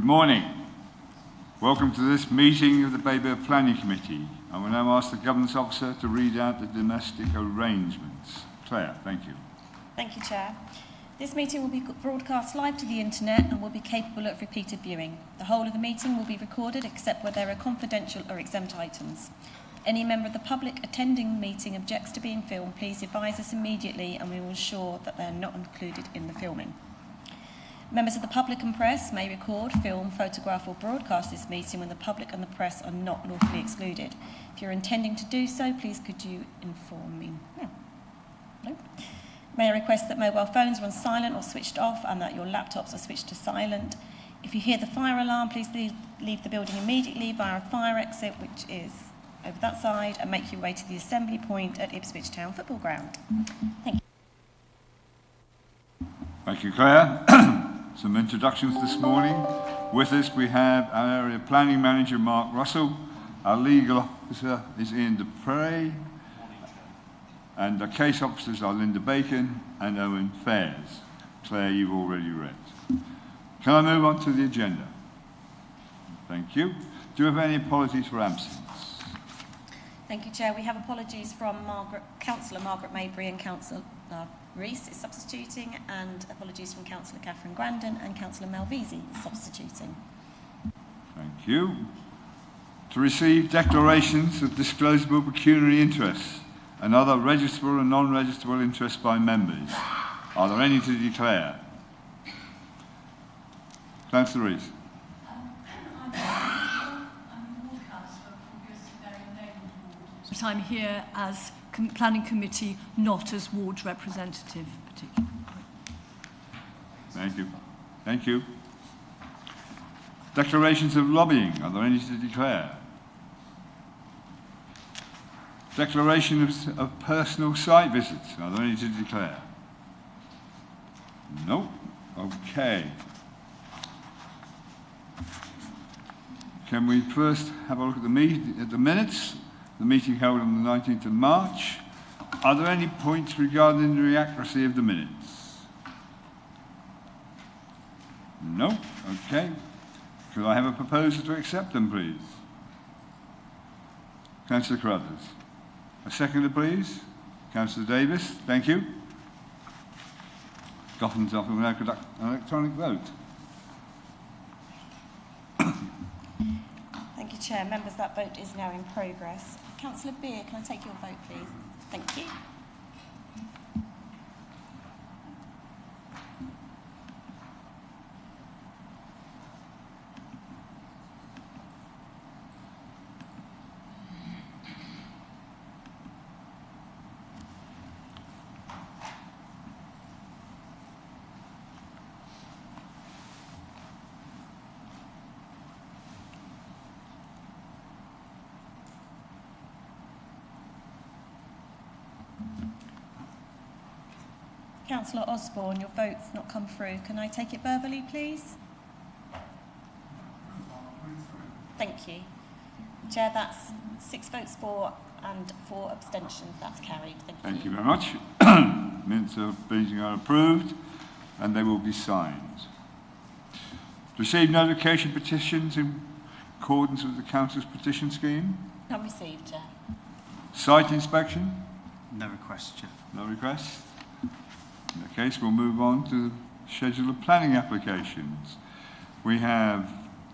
Good morning. Welcome to this meeting of the Babergh Planning Committee. I will now ask the Governance Officer to read out the domestic arrangements. Claire, thank you. Thank you, Chair. This meeting will be broadcast live to the internet and will be capable of repeated viewing. The whole of the meeting will be recorded except where there are confidential or exempt items. Any member of the public attending the meeting objects to being filmed, please advise us immediately and we will ensure that they are not included in the filming. Members of the public and press may record, film, photograph or broadcast this meeting when the public and the press are not lawfully excluded. If you're intending to do so, please could you inform me? No. May I request that mobile phones are on silent or switched off and that your laptops are switched to silent. If you hear the fire alarm, please leave the building immediately via a fire exit, which is over that side, and make your way to the assembly point at Ipswich Town Football Ground. Thank you. Thank you, Claire. Some introductions this morning. With us we have our Area Planning Manager, Mark Russell. Our Legal Officer is Ian Dupre. And our Case Officers are Linda Bacon and Owen Fairs. Claire, you've already read. Can I move on to the agenda? Thank you. Do you have any apologies for absence? Thank you, Chair. We have apologies from Councillor Margaret Maybury and Councillor Rees is substituting, and apologies from Councillor Catherine Grandon and Councillor Malvisi is substituting. Thank you. To receive declarations of disclosable pecuniary interests and other registrable and non-registrable interests by members. Are there any to declare? Councillor Rees. But I'm here as planning committee, not as ward representative particularly. Thank you. Thank you. Declarations of lobbying. Are there any to declare? Declaration of personal site visits. Are there any to declare? No. Okay. Can we first have a look at the minutes? The meeting held on the 19th of March. Are there any points regarding the accuracy of the minutes? No? Okay. Could I have a proposal to accept them, please? Councillor Carruthers. A seconder, please. Councillor Davis. Thank you. Gotham's office will now conduct an electronic vote. Thank you, Chair. Members, that vote is now in progress. Councillor Beer, can I take your vote, please? Thank you. Councillor Osborne, your vote's not come through. Can I take it verbally, please? Thank you. Chair, that's 6 votes for and 4 abstentions. That's carried. Thank you very much. Minutes of meeting are approved and they will be signed. Receive notification petitions in accordance with the Council's petition scheme. Not received, Chair. Site inspection? No request, Chair. No request. In that case, we'll move on to the schedule of planning applications. We have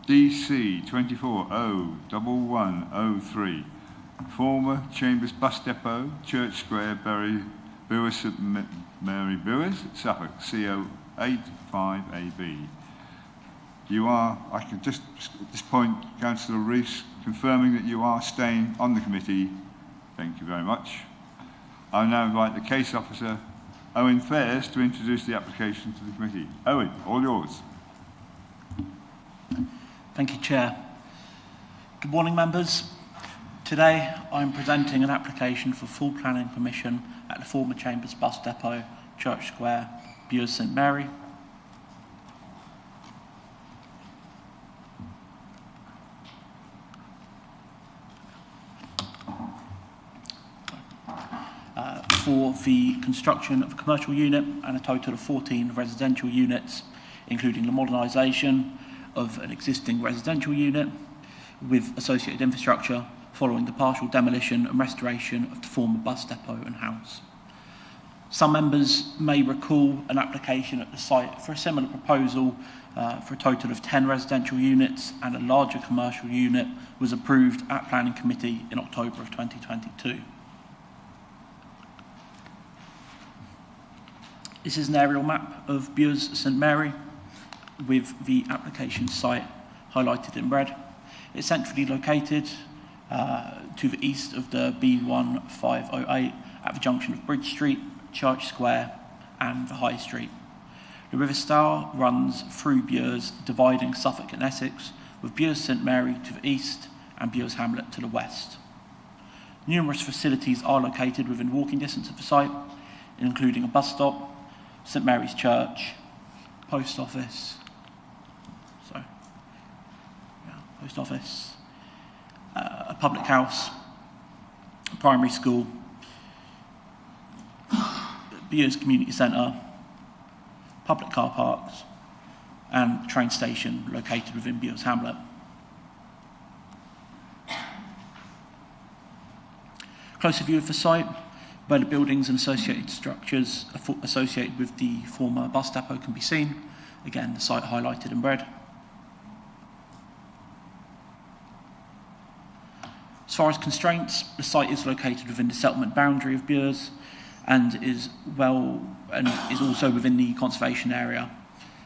DC 24-01103, former Chambers Bus Depot, Church Square, Bures, St Mary Bures, Suffolk, CO85AB. You are, I can just at this point, Councillor Rees, confirming that you are staying on the committee. Thank you very much. I now invite the case officer, Owen Fairs, to introduce the application to the committee. Owen, all yours. Thank you, Chair. Good morning, members. Today, I'm presenting an application for full planning permission at the former Chambers Bus Depot, Church Square, Bures, St Mary. For the construction of a commercial unit and a total of 14 residential units, including the modernisation of an existing residential unit with associated infrastructure following the partial demolition and restoration of the former bus depot and house. Some members may recall an application at the site for a similar proposal for a total of 10 residential units, and a larger commercial unit was approved at Planning Committee in October of 2022. This is an aerial map of Bures St Mary with the application site highlighted in red. It's centrally located to the east of the B1508 at the junction of Bridge Street, Church Square and the High Street. The River Stour runs through Bures, dividing Suffolk and Essex, with Bures St Mary to the east and Bures Hamlet to the west. Numerous facilities are located within walking distance of the site, including a bus stop, St Mary's Church, post office, a public house, a primary school, Bures Community Centre, public car parks, and a train station located within Bures Hamlet. Closer view of the site, where the buildings and associated structures associated with the former bus depot can be seen. Again, the site highlighted in red. As far as constraints, the site is located within the settlement boundary of Bures and is also within the conservation area.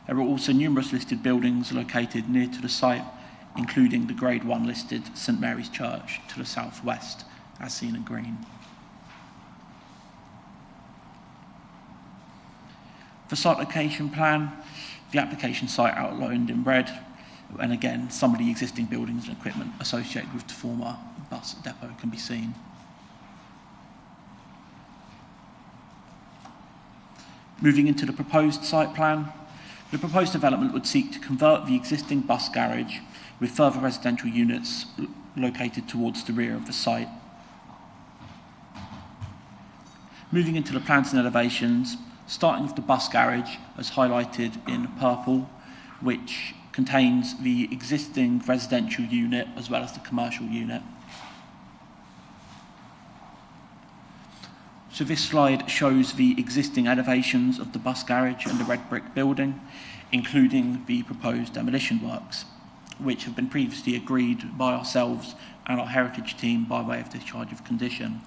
There are also numerous listed buildings located near to the site, including the Grade 1 listed St Mary's Church to the southwest, as seen in green. The site location plan, the application site outlined in red, and again, some of the existing buildings and equipment associated with the former bus depot can be seen. Moving into the proposed site plan, the proposed development would seek to convert the existing bus garage with further residential units located towards the rear of the site. Moving into the plans and elevations, starting with the bus garage as highlighted in purple, which contains the existing residential unit as well as the commercial unit. So this slide shows the existing elevations of the bus garage and the red brick building, including the proposed demolition works, which have been previously agreed by ourselves and our heritage team by way of discharge of condition.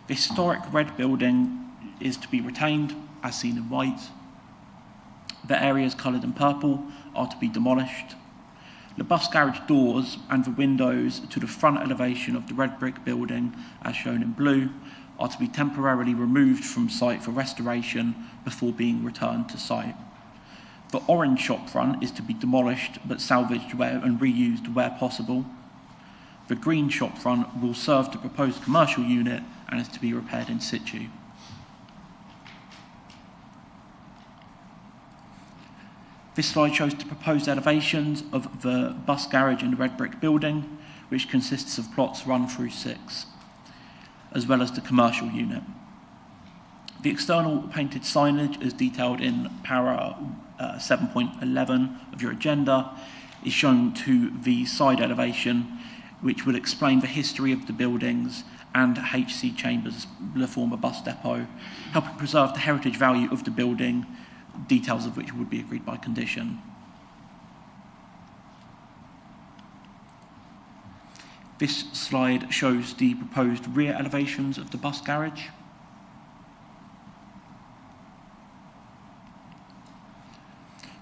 The historic red building is to be retained, as seen in white. The areas coloured in purple are to be demolished. The bus garage doors and the windows to the front elevation of the red brick building, as shown in blue, are to be temporarily removed from site for restoration before being returned to site. The orange shop front is to be demolished but salvaged and reused where possible. The green shop front will serve the proposed commercial unit and is to be repaired in situ. This slide shows the proposed elevations of the bus garage and the red brick building, which consists of plots 1 through 6, as well as the commercial unit. The external painted signage, as detailed in para 7.11 of your agenda, is shown to the side elevation, which will explain the history of the buildings and HC Chambers, the former bus depot, helping preserve the heritage value of the building, details of which would be agreed by condition. This slide shows the proposed rear elevations of the bus garage.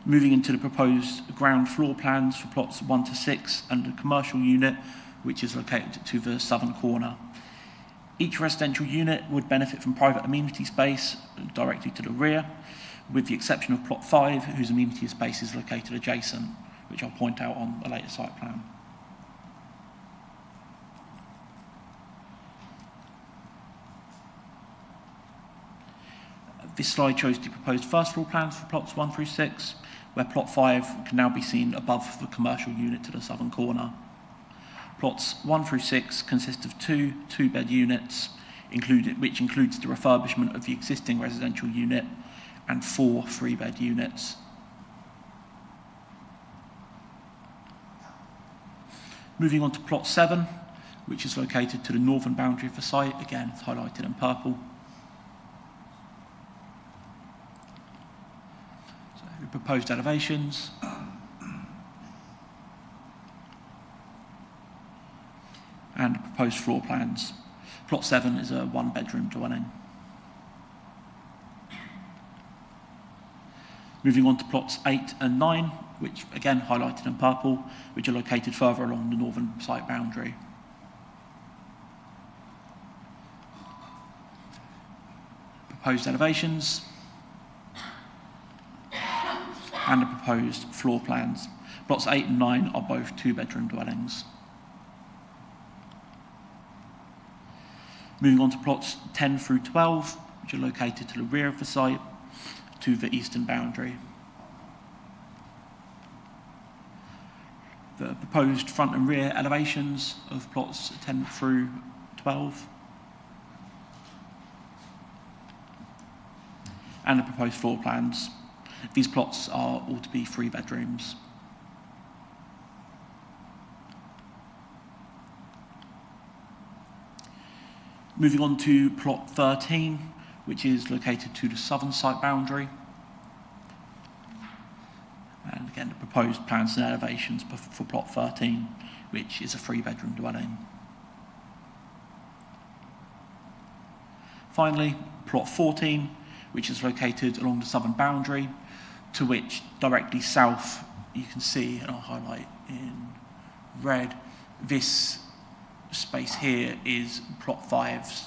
Moving into the proposed ground floor plans for plots 1 to 6 and the commercial unit, which is located to the southern corner. Each residential unit would benefit from private amenity space directly to the rear, with the exception of plot 5, whose amenity space is located adjacent, which I'll point out on a later site plan. This slide shows the proposed first floor plans for plots 1 through 6, where plot 5 can now be seen above the commercial unit to the southern corner. Plots 1 through 6 consist of 2 two-bed units, which includes the refurbishment of the existing residential unit, and 4 three-bed units. Moving on to plot 7, which is located to the northern boundary of the site, again it's highlighted in purple. So the proposed elevations. And proposed floor plans. Plot 7 is a 1-bedroom dwelling. Moving on to plots 8 and 9, which again highlighted in purple, which are located further along the northern site boundary. Proposed elevations and the proposed floor plans. Plots 8 and 9 are both 2-bedroom dwellings. Moving on to plots 10 through 12, which are located to the rear of the site, to the eastern boundary. The proposed front and rear elevations of plots 10 through 12. And the proposed floor plans. These plots are all to be 3 bedrooms. Moving on to plot 13, which is located to the southern site boundary. And again, the proposed plans and elevations for plot 13, which is a 3-bedroom dwelling. Finally, plot 14, which is located along the southern boundary, to which directly south you can see, and I'll highlight in red, this space here is plot 5's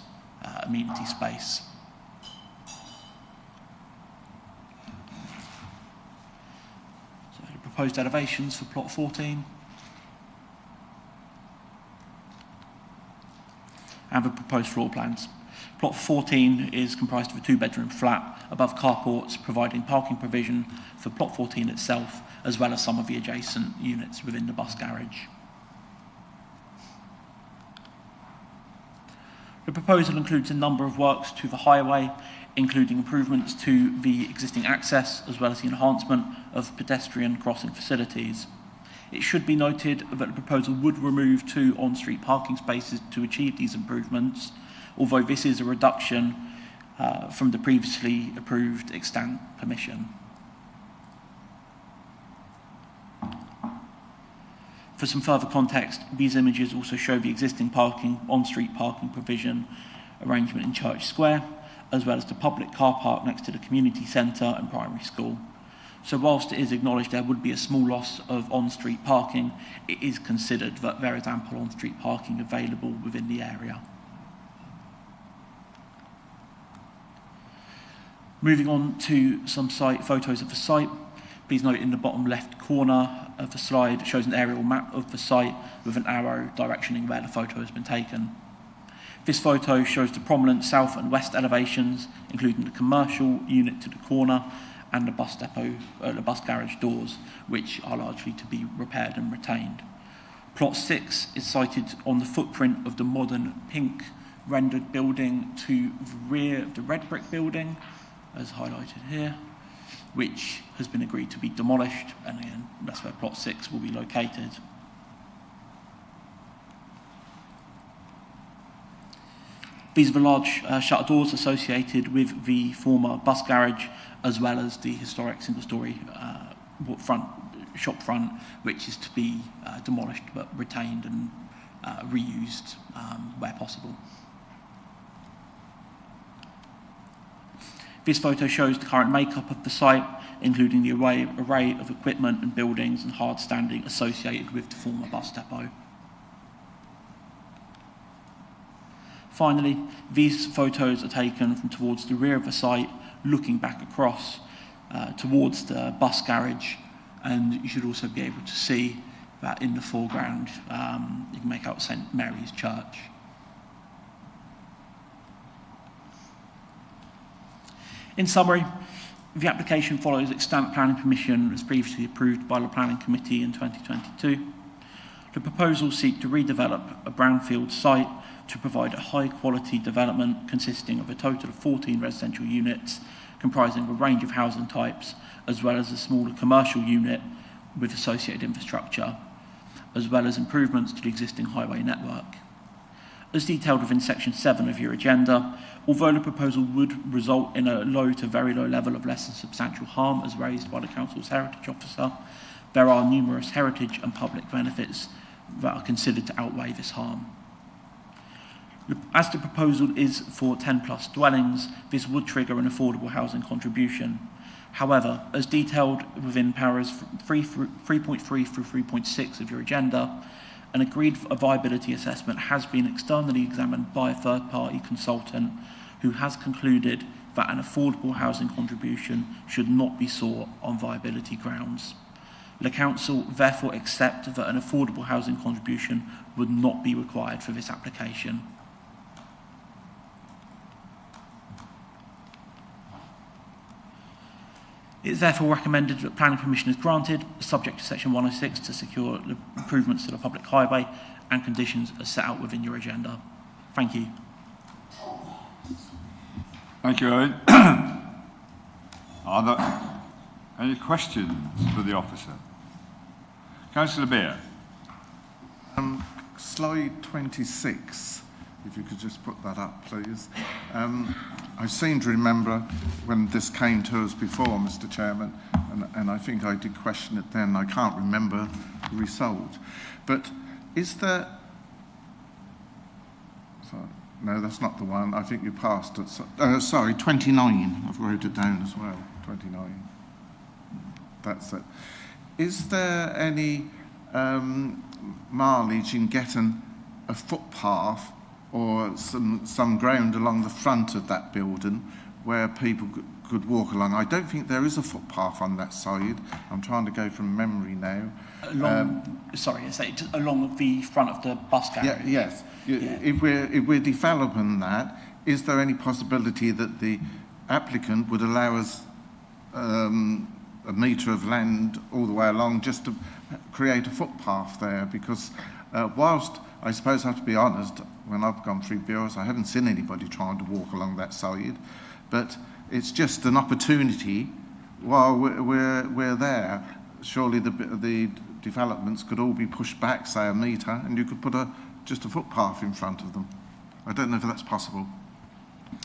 amenity space. So the proposed elevations for plot 14 and the proposed floor plans. Plot 14 is comprised of a 2-bedroom flat above carports, providing parking provision for plot 14 itself, as well as some of the adjacent units within the bus garage. The proposal includes a number of works to the highway, including improvements to the existing access, as well as the enhancement of pedestrian crossing facilities. It should be noted that the proposal would remove 2 on-street parking spaces to achieve these improvements, although this is a reduction from the previously approved extant permission. For some further context, these images also show the existing on-street parking provision arrangement in Church Square, as well as the public car park next to the community centre and primary school. So whilst it is acknowledged there would be a small loss of on-street parking, it is considered that there is ample on-street parking available within the area. Moving on to some site photos of the site. Please note in the bottom left corner of the slide shows an aerial map of the site with an arrow directioning where the photo has been taken. This photo shows the prominent south and west elevations, including the commercial unit to the corner and the bus depot, the bus garage doors, which are largely to be repaired and retained. Plot 6 is sited on the footprint of the modern pink rendered building to the rear of the red brick building, as highlighted here, which has been agreed to be demolished, and again, that's where plot 6 will be located. These are the large shutter doors associated with the former bus garage, as well as the historic single-storey shop front, which is to be demolished but retained and reused where possible. This photo shows the current makeup of the site, including the array of equipment and buildings and hard standing associated with the former bus depot. Finally, these photos are taken from towards the rear of the site, looking back across towards the bus garage, and you should also be able to see that in the foreground you can make out St Mary's Church. In summary, the application follows extant planning permission as previously approved by the Planning Committee in 2022. The proposals seek to redevelop a brownfield site to provide a high-quality development consisting of a total of 14 residential units comprising a range of housing types, as well as a smaller commercial unit with associated infrastructure, as well as improvements to the existing highway network. As detailed within section 7 of your agenda, although the proposal would result in a low to very low level of less than substantial harm as raised by the Council's heritage officer, there are numerous heritage and public benefits that are considered to outweigh this harm. As the proposal is for 10 plus dwellings, this would trigger an affordable housing contribution. However, as detailed within paras 3.3 through 3.6 of your agenda, an agreed viability assessment has been externally examined by a third-party consultant who has concluded that an affordable housing contribution should not be sought on viability grounds. The Council therefore accept that an affordable housing contribution would not be required for this application. It is therefore recommended that planning permission is granted, subject to section 106, to secure the improvements to the public highway and conditions as set out within your agenda. Thank you. Thank you, Owen. Are there any questions for the officer? Councillor Beer. Slide 26, if you could just put that up, please. I seem to remember when this came to us before, Mr. Chairman, and I think I did question it then. I can't remember the result. But is there... Sorry, no, that's not the one. I think you passed it. Sorry, 29. I've wrote it down as well. 29. That's it. Is there any mileage in getting a footpath or some ground along the front of that building where people could walk along? I don't think there is a footpath on that side. I'm trying to go from memory now. Along the front of the bus garage? Yes. Yeah. If we're developing that, is there any possibility that the applicant would allow us a metre of land all the way along just to create a footpath there? Because whilst I suppose I have to be honest, when I've gone through Bures, I haven't seen anybody trying to walk along that side, but it's just an opportunity while we're there. Surely the developments could all be pushed back, say, a metre, and you could put just a footpath in front of them. I don't know if that's possible,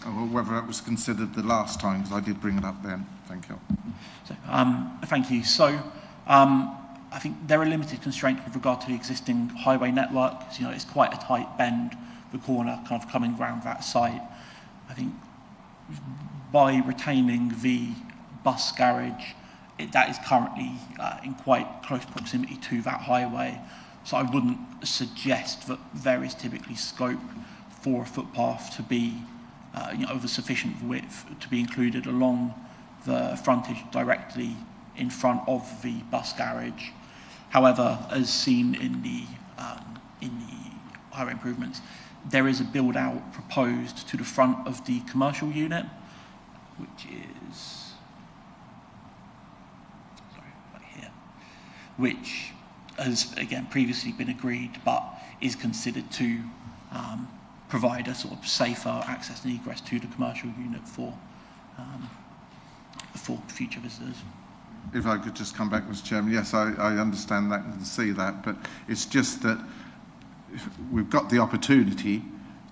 or whether it was considered the last time, because I did bring it up then. Thank you. So, thank you. So, I think there are limited constraints with regard to the existing highway network. So, it's quite a tight bend, the corner kind of coming round that site. I think by retaining the bus garage, that is currently in quite close proximity to that highway. So I wouldn't suggest that there is typically scope for a footpath to be of a sufficient width to be included along the frontage directly in front of the bus garage. However, as seen in the highway improvements, there is a build-out proposed to the front of the commercial unit, which is right here, which has again previously been agreed, but is considered to provide a sort of safer access and egress to the commercial unit for future visitors. If I could just come back, Mr. Chairman, yes, I understand that and see that, but it's just that we've got the opportunity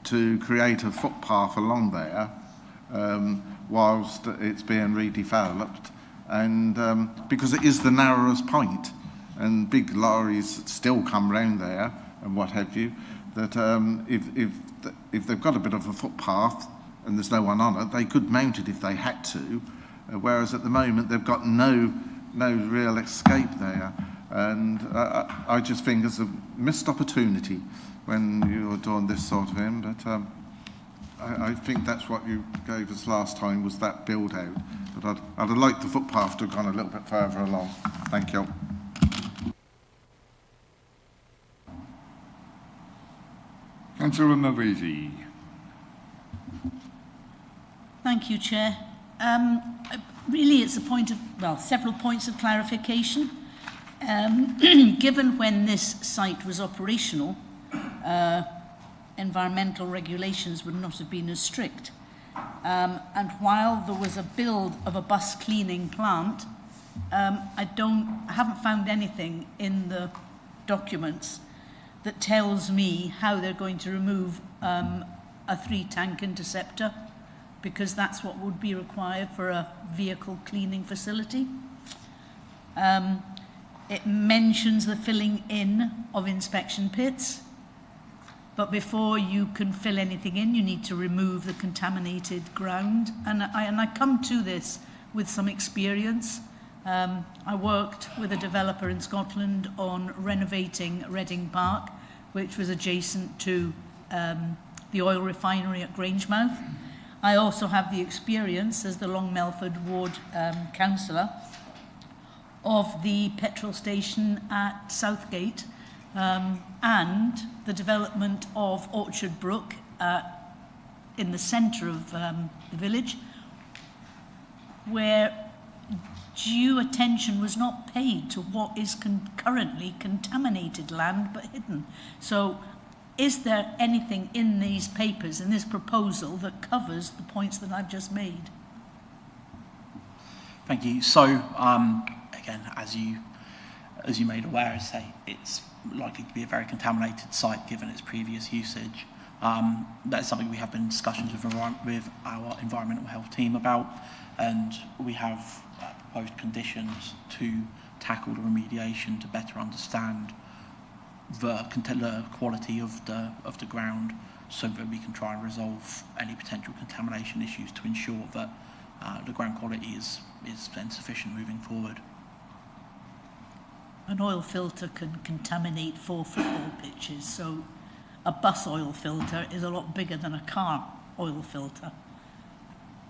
to create a footpath along there whilst it's being redeveloped, and because it is the narrowest point, and big lorries still come round there and what have you, that if they've got a bit of a footpath and there's no one on it, they could mount it if they had to, whereas at the moment they've got no real escape there. And I just think it's a missed opportunity when you're doing this sort of thing, but I think that's what you gave us last time, was that build out. But I'd have liked the footpath to have gone a little bit further along. Thank you. Councillor Mavrizi. Thank you, Chair. Really, it's a point of, well, several points of clarification. Given when this site was operational, environmental regulations would not have been as strict. And while there was a build of a bus cleaning plant, I haven't found anything in the documents that tells me how they're going to remove a 3-tank interceptor, because that's what would be required for a vehicle cleaning facility. It mentions the filling in of inspection pits, but before you can fill anything in, you need to remove the contaminated ground. And I come to this with some experience. I worked with a developer in Scotland on renovating Reading Park, which was adjacent to the oil refinery at Grangemouth. I also have the experience as the Long Melford Ward councillor of the petrol station at Southgate and the development of Orchard Brook in the centre of the village, where due attention was not paid to what is currently contaminated land but hidden. So is there anything in these papers, in this proposal, that covers the points that I've just made? Thank you. So, again, as you made aware, it's likely to be a very contaminated site given its previous usage. That's something we have been in discussions with our environmental health team about, and we have proposed conditions to tackle the remediation to better understand the quality of the ground, so that we can try and resolve any potential contamination issues to ensure that the ground quality is then sufficient moving forward. An oil filter can contaminate 4 football pitches, so a bus oil filter is a lot bigger than a car oil filter.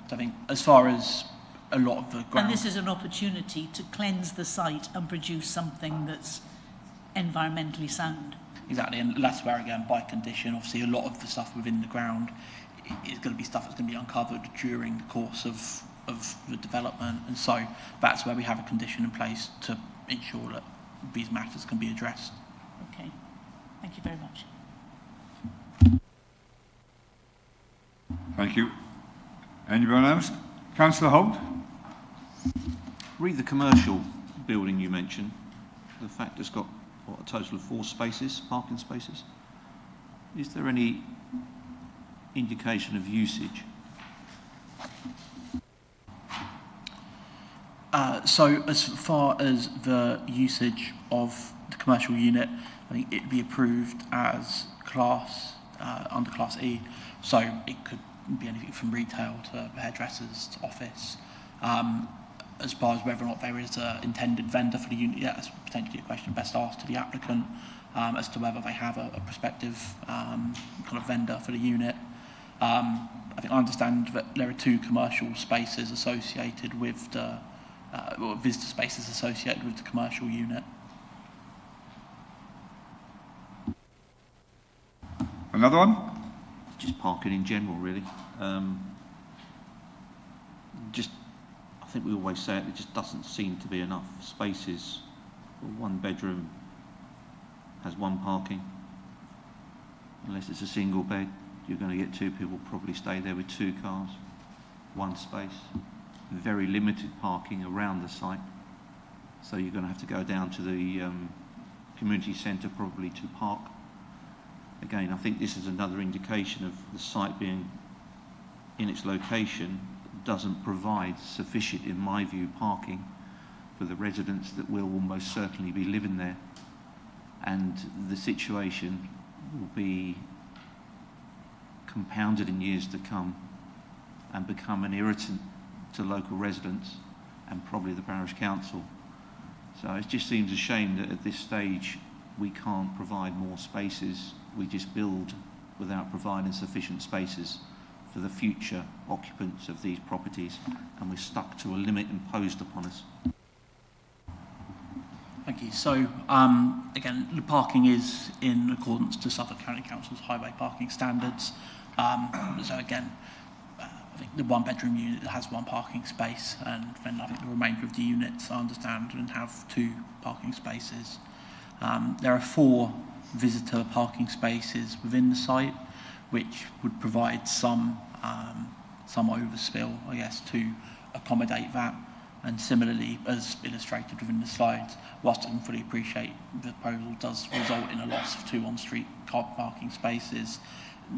So I think as far as a lot of the ground... And this is an opportunity to cleanse the site and produce something that's environmentally sound. Exactly, and that's where, again, by condition, obviously a lot of the stuff within the ground is going to be stuff that's going to be uncovered during the course of the development, and so that's where we have a condition in place to ensure that these matters can be addressed. Okay, thank you very much. Thank you. Anyone else? Councillor Holt? Read the commercial building you mentioned. The fact it's got a total of 4 spaces, parking spaces. Is there any indication of usage? So as far as the usage of the commercial unit, I think it'd be approved as under Class E. So it could be anything from retail to hairdressers to office. As far as whether or not there is an intended vendor for the unit, that's potentially a question best asked to the applicant as to whether they have a prospective kind of vendor for the unit. I think I understand that there are 2 commercial spaces associated with the or visitor spaces associated with the commercial unit. Another one? Just parking in general, really. I think we always say it, there just doesn't seem to be enough spaces. 1 bedroom has 1 parking. Unless it's a single bed, you're going to get 2 people probably stay there with 2 cars, 1 space. Very limited parking around the site. So you're going to have to go down to the community centre probably to park. Again, I think this is another indication of the site being in its location doesn't provide sufficient, in my view, parking for the residents that will almost certainly be living there. And the situation will be compounded in years to come and become an irritant to local residents and probably the parish council. So it just seems a shame that at this stage we can't provide more spaces. We just build without providing sufficient spaces for the future occupants of these properties, and we're stuck to a limit imposed upon us. Thank you. So, again, the parking is in accordance to Suffolk County Council's highway parking standards. So again, I think the 1 bedroom unit has 1 parking space, and then I think the remainder of the units, I understand, and have 2 parking spaces. There are 4 visitor parking spaces within the site, which would provide some overspill, I guess, to accommodate that. And similarly, as illustrated within the slides, whilst I can fully appreciate the proposal does result in a loss of 2 on-street car parking spaces,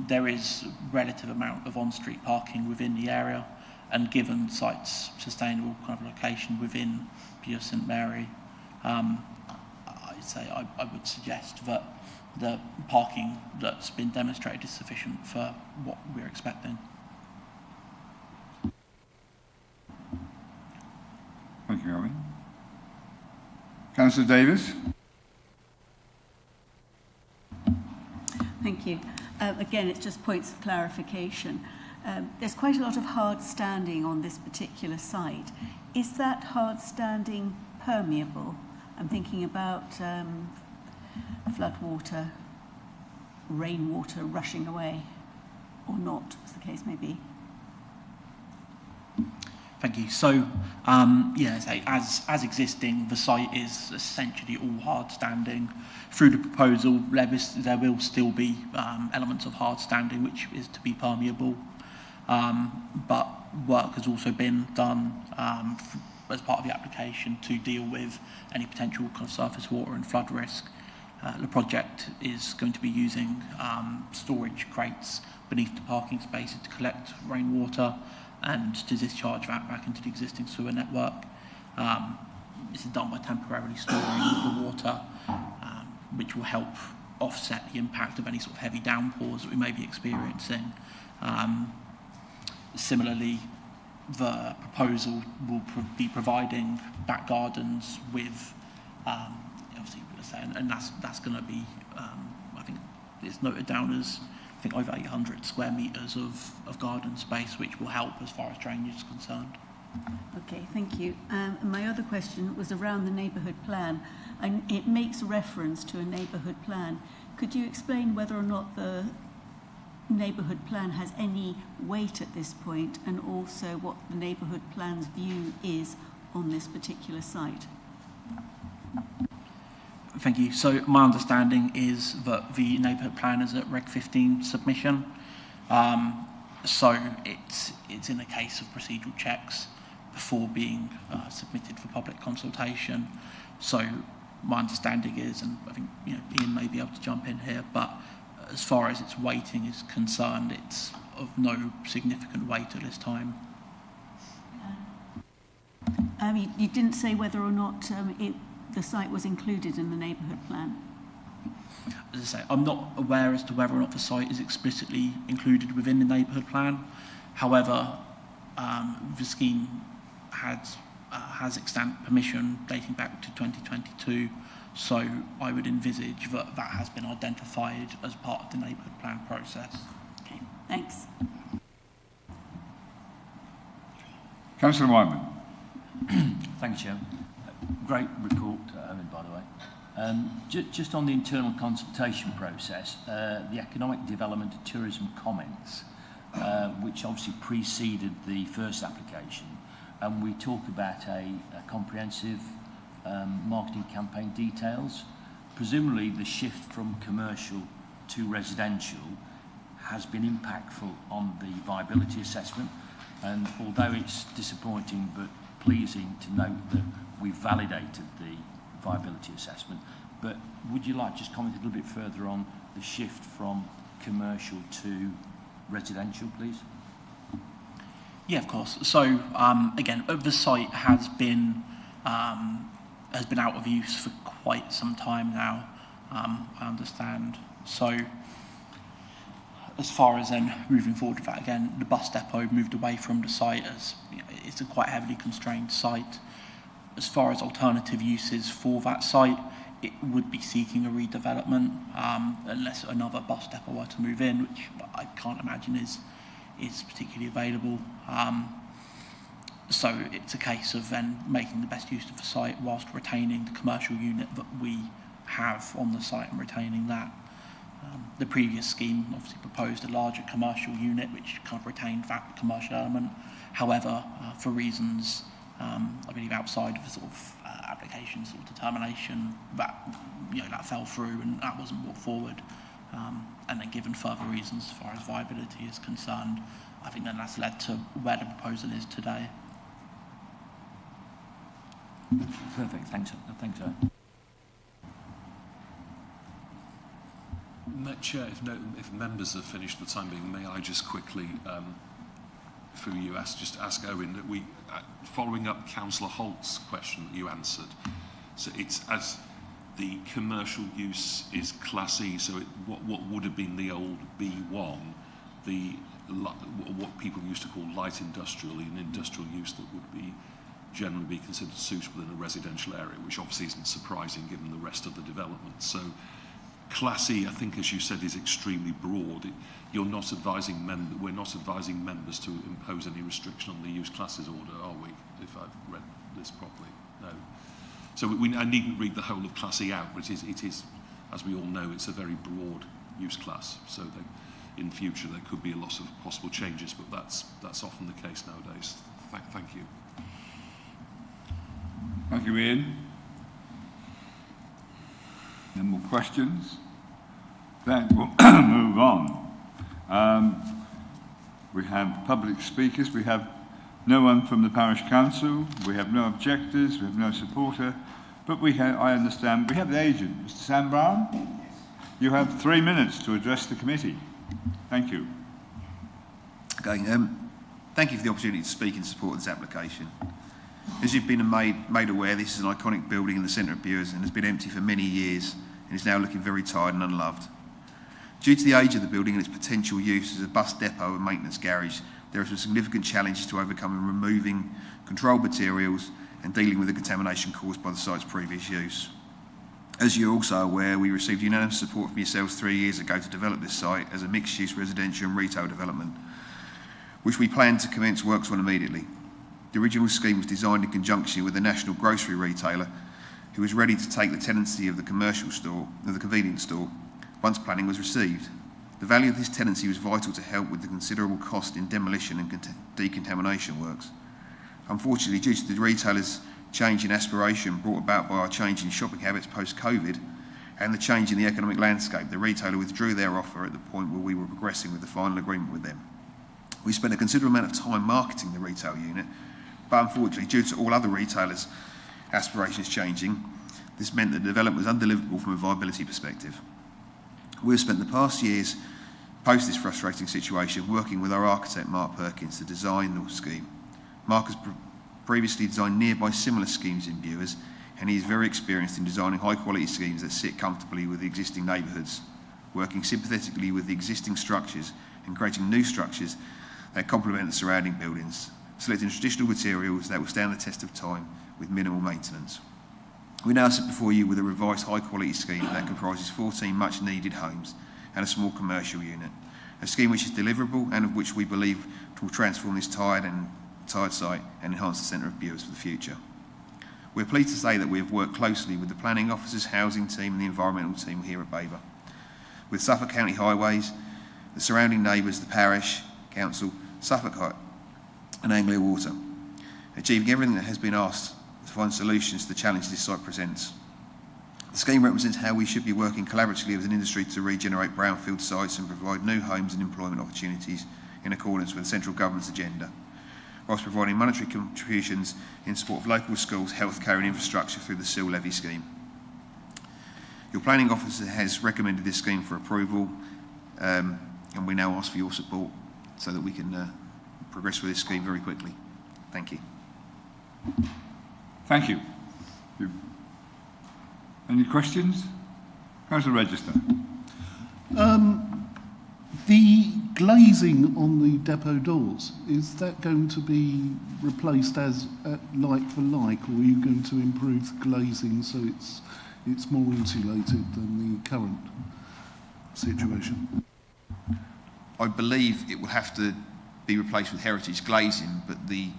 there is a relative amount of on-street parking within the area, and given the site's sustainable kind of location within Bures St Mary, I'd say I would suggest that the parking that's been demonstrated is sufficient for what we're expecting. Thank you, Owen. Councillor Davis? Thank you. Again, it's just points of clarification. There's quite a lot of hard standing on this particular site. Is that hard standing permeable? I'm thinking about floodwater, rainwater rushing away, or not, as the case may be. Thank you. So, as existing, the site is essentially all hard standing. Through the proposal, there will still be elements of hard standing which is to be permeable, but work has also been done as part of the application to deal with any potential kind of surface water and flood risk. The project is going to be using storage crates beneath the parking spaces to collect rainwater and to discharge that back into the existing sewer network. This is done by temporarily storing the water, which will help offset the impact of any sort of heavy downpours that we may be experiencing. Similarly, the proposal will be providing back gardens with, obviously, and that's going to be, I think it's noted down as, I think, over 800 square metres of garden space, which will help as far as drainage is concerned. Okay, thank you. And my other question was around the neighbourhood plan, and it makes reference to a neighbourhood plan. Could you explain whether or not the neighbourhood plan has any weight at this point, and also what the neighbourhood plan's view is on this particular site? Thank you. So my understanding is that the neighbourhood plan is at Reg 15 submission. So it's in a case of procedural checks before being submitted for public consultation. So my understanding is, and I think Ian may be able to jump in here, but as far as its weighting is concerned, it's of no significant weight at this time. You didn't say whether or not the site was included in the neighbourhood plan. As I say, I'm not aware as to whether or not the site is explicitly included within the neighbourhood plan. However, the scheme has extant permission dating back to 2022, so I would envisage that has been identified as part of the neighbourhood plan process. Okay, thanks. Councillor Wyman. Thank you, Chair. Great report, Owen, by the way. Just on the internal consultation process, the Economic Development and Tourism comments, which obviously preceded the first application, and we talk about a comprehensive marketing campaign details. Presumably the shift from commercial to residential has been impactful on the viability assessment, and although it's disappointing but pleasing to note that we validated the viability assessment, but would you like to just comment a little bit further on the shift from commercial to residential, please? Yeah, of course. So again, the site has been out of use for quite some time now, I understand. So as far as then moving forward with that, again, the bus depot moved away from the site as it's a quite heavily constrained site. As far as alternative uses for that site, it would be seeking a redevelopment unless another bus depot were to move in, which I can't imagine is particularly available. So it's a case of then making the best use of the site whilst retaining the commercial unit that we have on the site and retaining that. The previous scheme obviously proposed a larger commercial unit which kind of retained that commercial element. However, for reasons I believe outside of the sort of application sort of determination, that that fell through and that wasn't brought forward. And then given further reasons as far as viability is concerned, I think then that's led to where the proposal is today. Perfect, thanks. Chair, if members have finished for the time being, may I just quickly, through you, ask Owen that we, following up Councillor Holt's question that you answered, so it's as the commercial use is Class E, so what would have been the old B1, what people used to call light industrial, an industrial use that would be generally be considered suitable in a residential area, which obviously isn't surprising given the rest of the development. So Class E, I think, as you said, is extremely broad. You're not advising we're not advising members to impose any restriction on the use classes order, are we? If I've read this properly, no. So I needn't read the whole of Class E out, but it is, as we all know, it's a very broad use class. So in future there could be a lot of possible changes, but that's often the case nowadays. Thank you. Thank you, Ian. No more questions? Then we'll move on. We have public speakers. We have no one from the parish council. We have no objectors. We have no supporter. But I understand we have the agent, Mr. Sam Brown. You have 3 minutes to address the committee. Thank you. Okay. Thank you for the opportunity to speak in support of this application. As you've been made aware, this is an iconic building in the centre of Bures and has been empty for many years and is now looking very tired and unloved. Due to the age of the building and its potential use as a bus depot and maintenance garage, there are some significant challenges to overcome in removing controlled materials and dealing with the contamination caused by the site's previous use. As you're also aware, we received unanimous support from yourselves 3 years ago to develop this site as a mixed-use residential and retail development, which we plan to commence works on immediately. The original scheme was designed in conjunction with a national grocery retailer who was ready to take the tenancy of the convenience store once planning was received. The value of this tenancy was vital to help with the considerable cost in demolition and decontamination works. Unfortunately, due to the retailer's change in aspiration brought about by our change in shopping habits post-COVID and the change in the economic landscape, the retailer withdrew their offer at the point where we were progressing with the final agreement with them. We spent a considerable amount of time marketing the retail unit, but unfortunately, due to all other retailers' aspirations changing, this meant that the development was undeliverable from a viability perspective. We've spent the past years, post this frustrating situation, working with our architect Mark Perkins to design the scheme. Mark has previously designed nearby similar schemes in Bures, and he is very experienced in designing high-quality schemes that sit comfortably with the existing neighbourhoods, working sympathetically with the existing structures and creating new structures that complement the surrounding buildings, selecting traditional materials that will stand the test of time with minimal maintenance. We now sit before you with a revised high-quality scheme that comprises 14 much-needed homes and a small commercial unit, a scheme which is deliverable and of which we believe will transform this tired site and enhance the centre of Bures for the future. We're pleased to say that we have worked closely with the planning officers, housing team and the environmental team here at Babergh, with Suffolk County Highways, the surrounding neighbours, the parish council, Suffolk and Anglia Water, achieving everything that has been asked to find solutions to the challenges this site presents. The scheme represents how we should be working collaboratively as an industry to regenerate brownfield sites and provide new homes and employment opportunities in accordance with the central government's agenda, whilst providing monetary contributions in support of local schools, healthcare and infrastructure through the SIL levy scheme. Your planning officer has recommended this scheme for approval, and we now ask for your support so that we can progress with this scheme very quickly. Thank you. Thank you. Any questions? Councillor Register. The glazing on the depot doors, is that going to be replaced as like for like, or are you going to improve the glazing so it's more insulated than the current situation? I believe it will have to be replaced with heritage glazing, but the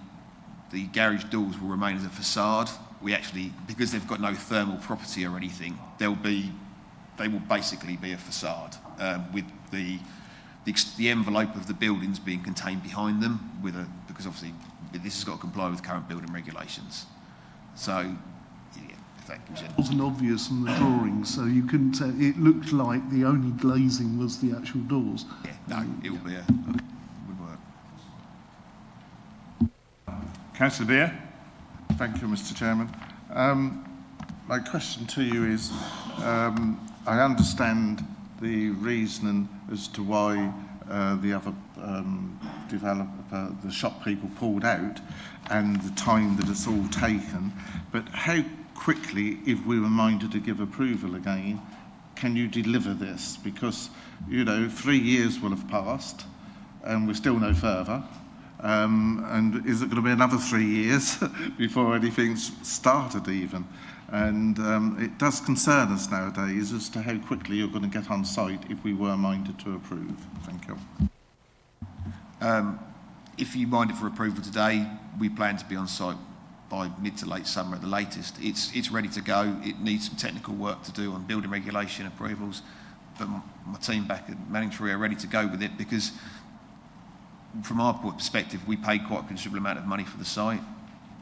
garage doors will remain as a facade. We actually, because they've got no thermal property or anything, they will basically be a facade with the envelope of the buildings being contained behind them, because obviously this has got to comply with current building regulations. So, yeah, if that gives you. It wasn't obvious from the drawings, so you couldn't tell. It looked like the only glazing was the actual doors. Yeah, no, it will be would work. Councillor Beer. Thank you, Mr. Chairman. My question to you is, I understand the reasoning as to why the other developer, the shop people pulled out, and the time that it's all taken, but how quickly, if we were minded to give approval again, can you deliver this? Because, 3 years will have passed and we're still no further. And is it going to be another 3 years before anything's started even? And it does concern us nowadays as to how quickly you're going to get on site if we were minded to approve. Thank you. If you minded for approval today, we plan to be on site by mid to late summer at the latest. It's ready to go. It needs some technical work to do on building regulation approvals, but my team back at Manningtree are ready to go with it, because from our perspective, we pay quite a considerable amount of money for the site.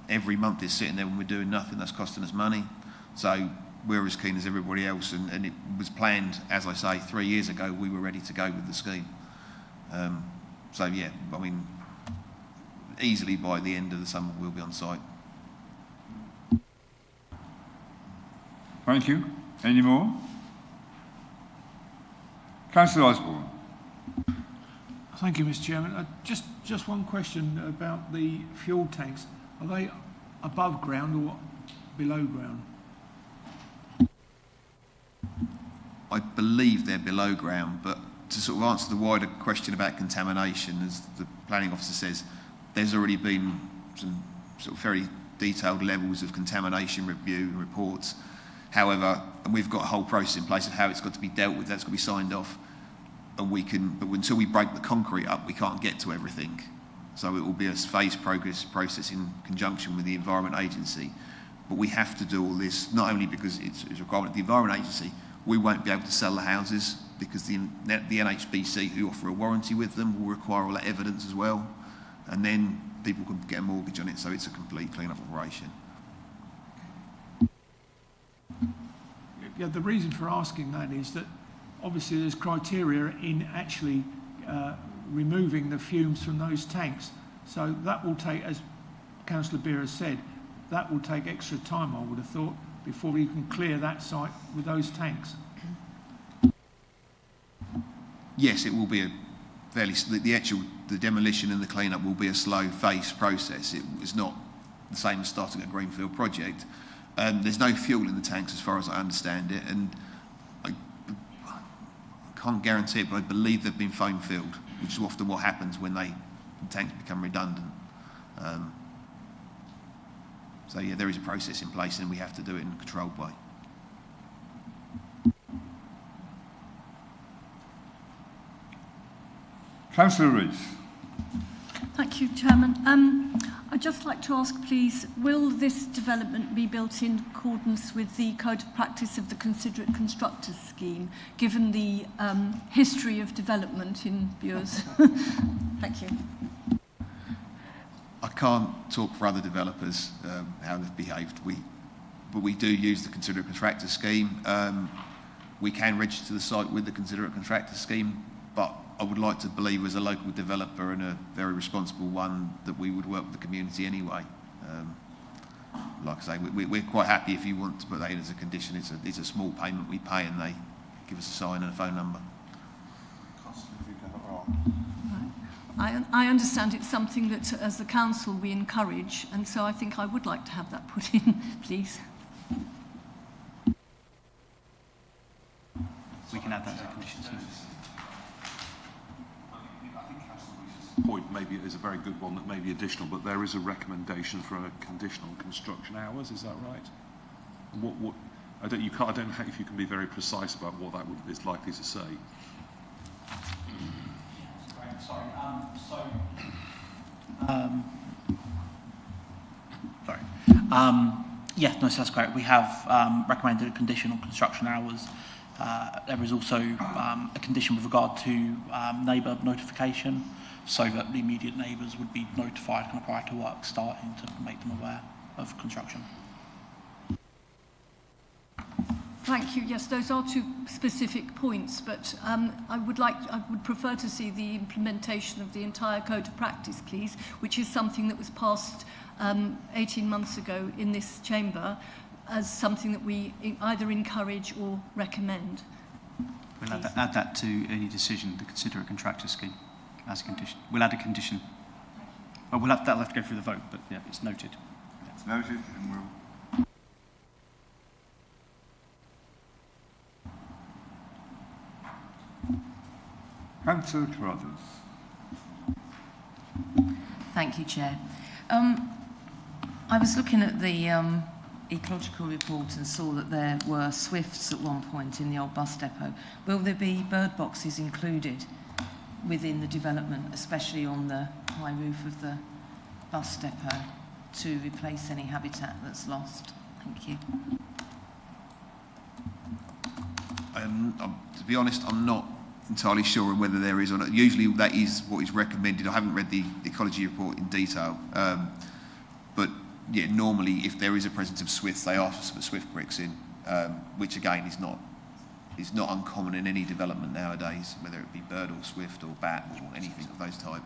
Every month it's sitting there when we're doing nothing, that's costing us money. So we're as keen as everybody else, and it was planned, as I say, 3 years ago, we were ready to go with the scheme. So yeah, I mean, easily by the end of the summer we'll be on site. Thank you. Any more? Councillor Osborne. Thank you, Mr. Chairman. Just one question about the fuel tanks. Are they above ground or below ground? I believe they're below ground, but to sort of answer the wider question about contamination, as the planning officer says, there's already been some sort of very detailed levels of contamination review and reports. However, and we've got a whole process in place of how it's got to be dealt with, that's got to be signed off, and but until we break the concrete up, we can't get to everything. So it will be a phased process in conjunction with the Environment Agency. But we have to do all this, not only because it's a requirement of the Environment Agency, we won't be able to sell the houses because the NHBC, who offer a warranty with them, will require all that evidence as well. And then people can get a mortgage on it, so it's a complete clean-up operation. Yeah, the reason for asking that is that obviously there's criteria in actually removing the fumes from those tanks. So that will take, as Councillor Bures said, that will take extra time, I would have thought, before you can clear that site with those tanks. Yes, it will be a fairly, the demolition and the clean-up will be a slow phased process. It's not the same as starting a greenfield project. There's no fuel in the tanks as far as I understand it, and I can't guarantee it, but I believe they've been foam filled, which is often what happens when the tanks become redundant. So yeah, there is a process in place and we have to do it in a controlled way. Councillor Rees. Thank you, Chairman. I'd just like to ask, please, will this development be built in accordance with the Code of Practice of the Considerate Constructors Scheme, given the history of development in Bures? Thank you. I can't talk for other developers how they've behaved. But we do use the Considerate Contractor Scheme. We can register the site with the Considerate Contractor Scheme, but I would like to believe as a local developer and a very responsible one that we would work with the community anyway. Like I say, we're quite happy if you want to put that in as a condition. It's a small payment we pay and they give us a sign and a phone number. I understand it's something that as the council we encourage, and so I think I would like to have that put in, please. We can add that to the conditions. Point maybe is a very good one that may be additional, but there is a recommendation for a conditional construction hours. Is that right? What I don't know if you can be very precise about what that is likely to say. Sorry. Yeah, no, so that's great. We have recommended a conditional construction hours. There is also a condition with regard to neighbour notification, so that the immediate neighbours would be notified kind of prior to work starting to make them aware of construction. Thank you. Yes, those are two specific points, but I would prefer to see the implementation of the entire Code of Practice, please, which is something that was passed 18 months ago in this chamber. as something that we either encourage or recommend. We'll add that to any decision to consider a contractor scheme as a condition. We'll add a condition. Well, that'll have to go through the vote, but yeah, it's noted. It's noted, and we'll... Councillor Carruthers. Thank you, Chair. I was looking at the ecological report and saw that there were swifts at one point in the old bus depot. Will there be bird boxes included within the development, especially on the high roof of the bus depot, to replace any habitat that's lost? Thank you. To be honest, I'm not entirely sure on whether there is or not. Usually that is what is recommended. I haven't read the ecology report in detail, but yeah, normally if there is a presence of swifts, they ask for some swift bricks in, which again is not uncommon in any development nowadays, whether it be bird or swift or bat or anything of those type.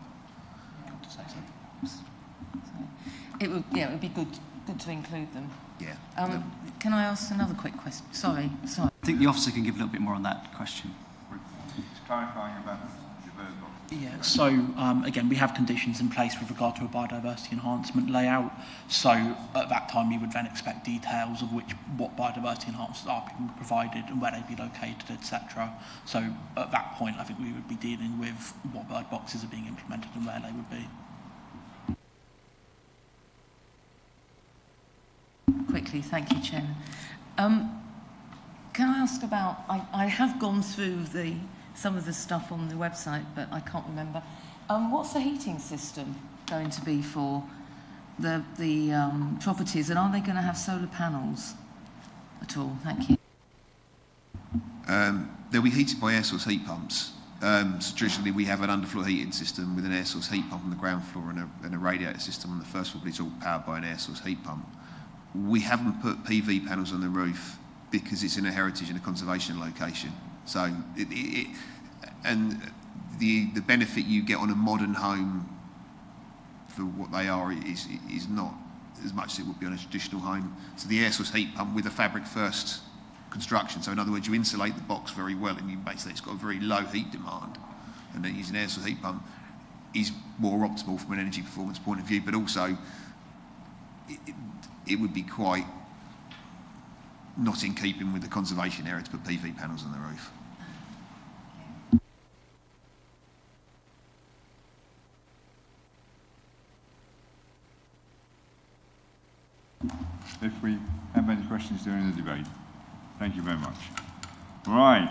It would be good to include them. Yeah. Can I ask another quick question? Sorry. I think the officer can give a little bit more on that question. Just clarifying about the bird box. Yeah, so again, we have conditions in place with regard to a biodiversity enhancement layout. So at that time, you would then expect details of what biodiversity enhancements are being provided and where they'd be located, etc. So at that point, I think we would be dealing with what bird boxes are being implemented and where they would be. Quickly, thank you, Chairman. Can I ask about? I have gone through some of the stuff on the website, but I can't remember. What's the heating system going to be for the properties, and are they going to have solar panels at all? Thank you. They'll be heated by air source heat pumps. So traditionally we have an underfloor heating system with an air source heat pump on the ground floor and a radiator system on the first floor, but it's all powered by an air source heat pump. We haven't put PV panels on the roof because it's in a heritage and a conservation location. So and the benefit you get on a modern home for what they are is not as much as it would be on a traditional home. So the air source heat pump with a fabric first construction. So in other words, you insulate the box very well, and you basically it's got a very low heat demand. And then using an air source heat pump is more optimal from an energy performance point of view, but also it would be quite not in keeping with the conservation area to put PV panels on the roof. If we have any questions during the debate. Thank you very much. Right,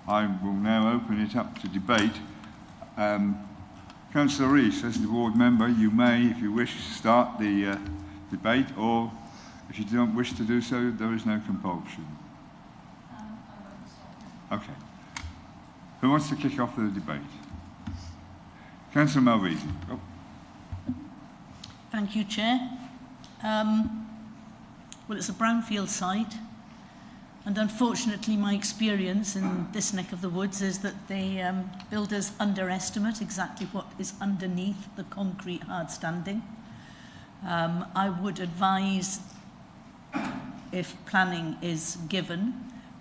I will now open it up to debate. Councillor Rees, as the ward member, you may, if you wish, start the debate, or if you don't wish to do so, there is no compulsion. Okay. Who wants to kick off the debate? Councillor Malvesi. Oh. Thank you, Chair. Well, it's a brownfield site, and unfortunately my experience in this neck of the woods is that the builders underestimate exactly what is underneath the concrete hard standing. I would advise, if planning is given,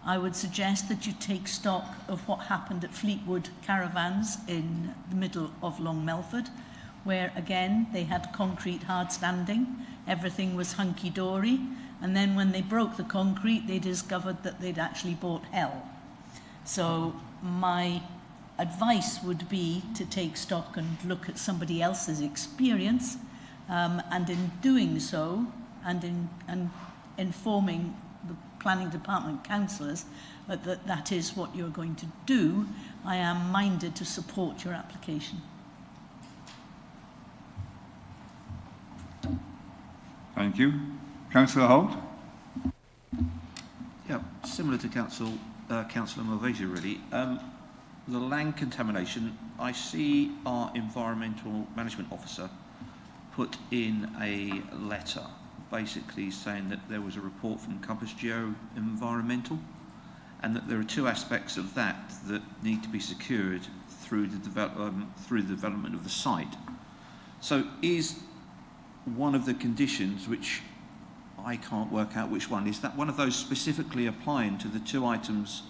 I would suggest that you take stock of what happened at Fleetwood Caravans in the middle of Long Melford, where again they had concrete hard standing, everything was hunky-dory, and then when they broke the concrete they discovered that they'd actually bought hell. So my advice would be to take stock and look at somebody else's experience, and in doing so, and in informing the planning department councillors that is what you're going to do, I am minded to support your application. Thank you. Councillor Holt? Yeah, similar to Councillor Malvesi, really. The land contamination, I see our environmental management officer put in a letter basically saying that there was a report from Compass Geo Environmental and that there are two aspects of that need to be secured through the development of the site. So is one of the conditions which I can't work out which one. Is that one of those specifically applying to the two items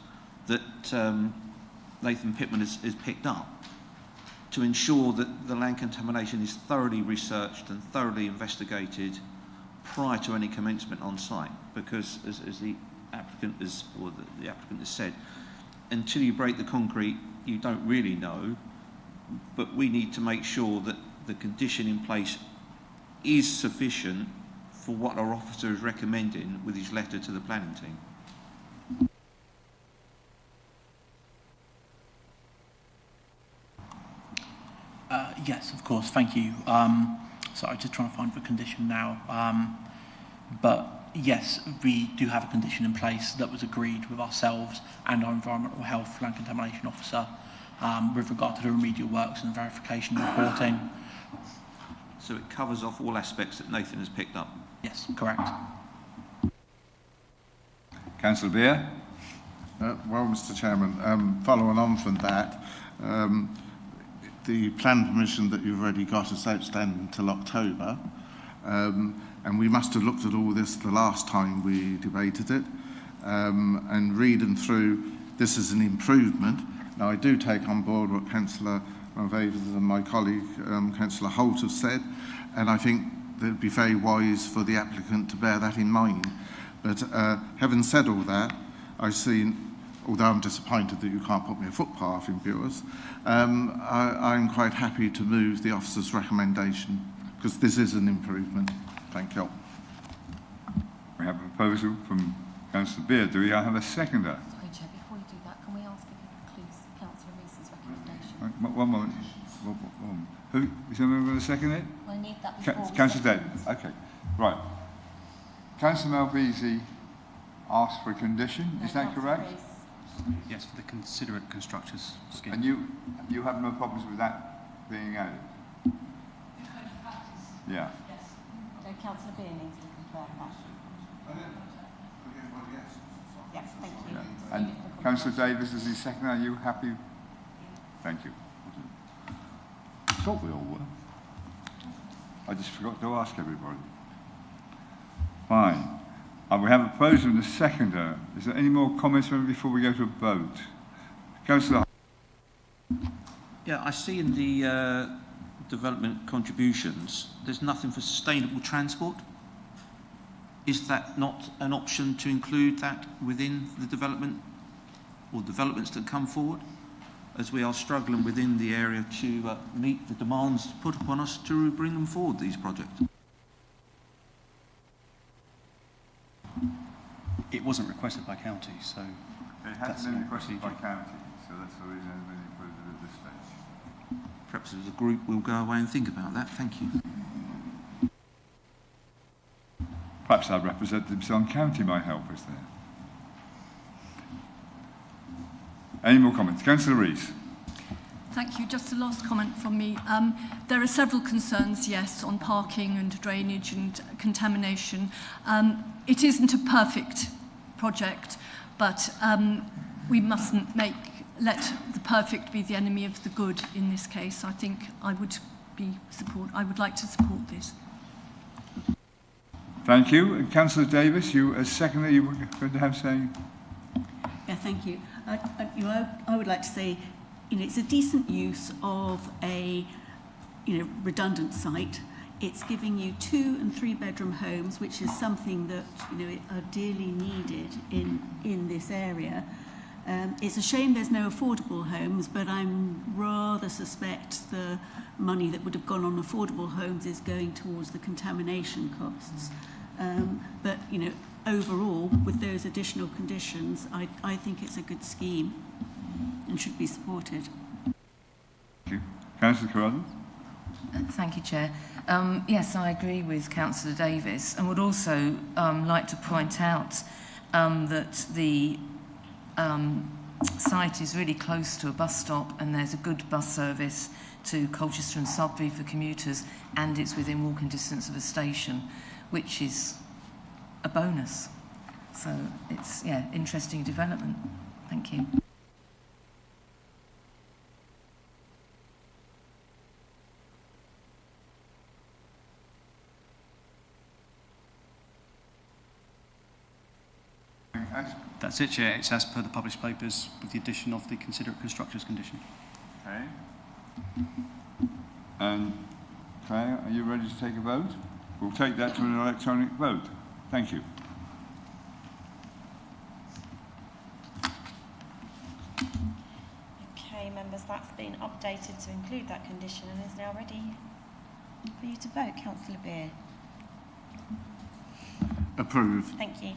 that Nathan Pittman has picked up, to ensure that the land contamination is thoroughly researched and thoroughly investigated prior to any commencement on site? Because as the applicant has, or the applicant has said, until you break the concrete, you don't really know, but we need to make sure that the condition in place is sufficient for what our officer is recommending with his letter to the planning team. Yes, of course, thank you. So I'm just trying to find the condition now. But yes, we do have a condition in place that was agreed with ourselves and our environmental health land contamination officer with regard to the remedial works and verification reporting. So it covers off all aspects that Nathan has picked up? Yes, correct. Councillor Beer? Well, Mr Chairman, following on from that, the plan permission that you've already got is outstanding until October, and we must have looked at all this the last time we debated it, and reading through, this is an improvement. Now, I do take on board what Councillor Malvavas and my colleague, Councillor Holt, have said, and I think that it would be very wise for the applicant to bear that in mind. But having said all that, I see, although I'm disappointed that you can't put me a footpath in Bures, I'm quite happy to move the officer's recommendation, because this is an improvement. Thank you. We have a proposal from Councillor Beer. Do we have a seconder? Sorry, Chair, before you do that, can we ask if it includes Councillor Reese's recommendation? One moment. Who is anyone going to second it? We'll need that before Councillor Davis. Okay. Right. Councillor Malvisi asked for a condition. Is that correct? Yes, for the considerate constructors scheme. And you have no problems with that being added? Yeah. Yes. So Councillor Beer needs to confirm that. Yes, thank you. Yeah. And Councillor Davis, as his second, are you happy? Thank you. I thought we all were. I just forgot to ask everybody. Fine. We have a proposal and a seconder. Is there any more comments before we go to a vote? Councillor. Yeah, I see in the development contributions, there's nothing for sustainable transport. Is that not an option to include that within the development or developments that come forward, as we are struggling within the area to meet the demands put upon us to bring them forward, these projects? It wasn't requested by county, so... It hasn't been requested by county, so that's the reason it's been included at this stage. Perhaps as a group we'll go away and think about that. Thank you. Perhaps our representatives on county might help us there. Any more comments? Councillor Rees. Thank you. Just a last comment from me. There are several concerns, yes, on parking and drainage and contamination. It isn't a perfect project, but we mustn't let the perfect be the enemy of the good in this case. I think I would like to support this. Thank you. And Councillor Davis, you as seconder, you were going to have saying? Yeah, thank you. I would like to say, it's a decent use of a, redundant site. It's giving you 2 and 3 bedroom homes, which is something that, are dearly needed in this area. It's a shame there's no affordable homes, but I'm rather suspect the money that would have gone on affordable homes is going towards the contamination costs. But, overall, with those additional conditions, I think it's a good scheme and should be supported. Thank you. Councillor Carruthers? Thank you, Chair. Yes, I agree with Councillor Davis, and would also like to point out that the site is really close to a bus stop, and there's a good bus service to Colchester and Sudbury for commuters, and it's within walking distance of a station, which is a bonus. So it's, interesting development. Thank you. That's it, Chair. It's as per the published papers with the addition of the considerate constructors condition. Okay. And Claire, are you ready to take a vote? We'll take that to an electronic vote. Thank you. Okay, members, that's been updated to include that condition and is now ready for you to vote. Councillor Beer. Approve. Thank you.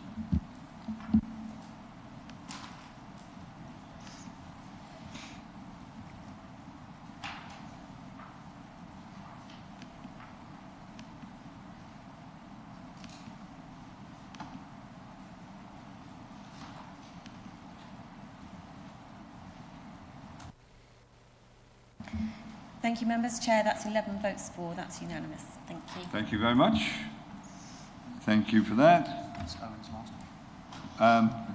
Thank you, members. Chair, that's 11 votes for. That's unanimous. Thank you. Thank you very much. Thank you for that. That's Owen's last.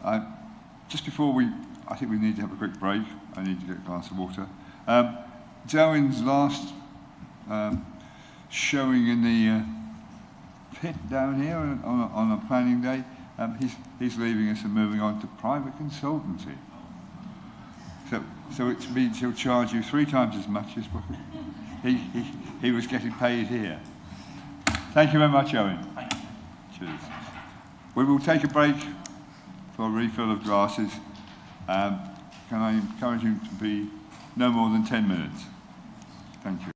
Okay. Just before I think we need to have a quick break. I need to get a glass of water. Owen's last showing in the pit down here on a planning day. He's leaving us and moving on to private consultancy. So it means he'll charge you 3 times as much as what he was getting paid here. Thank you very much, Owen. Thank you. Cheers. We will take a break for a refill of glasses. Can I encourage you to be no more than 10 minutes? Thank you.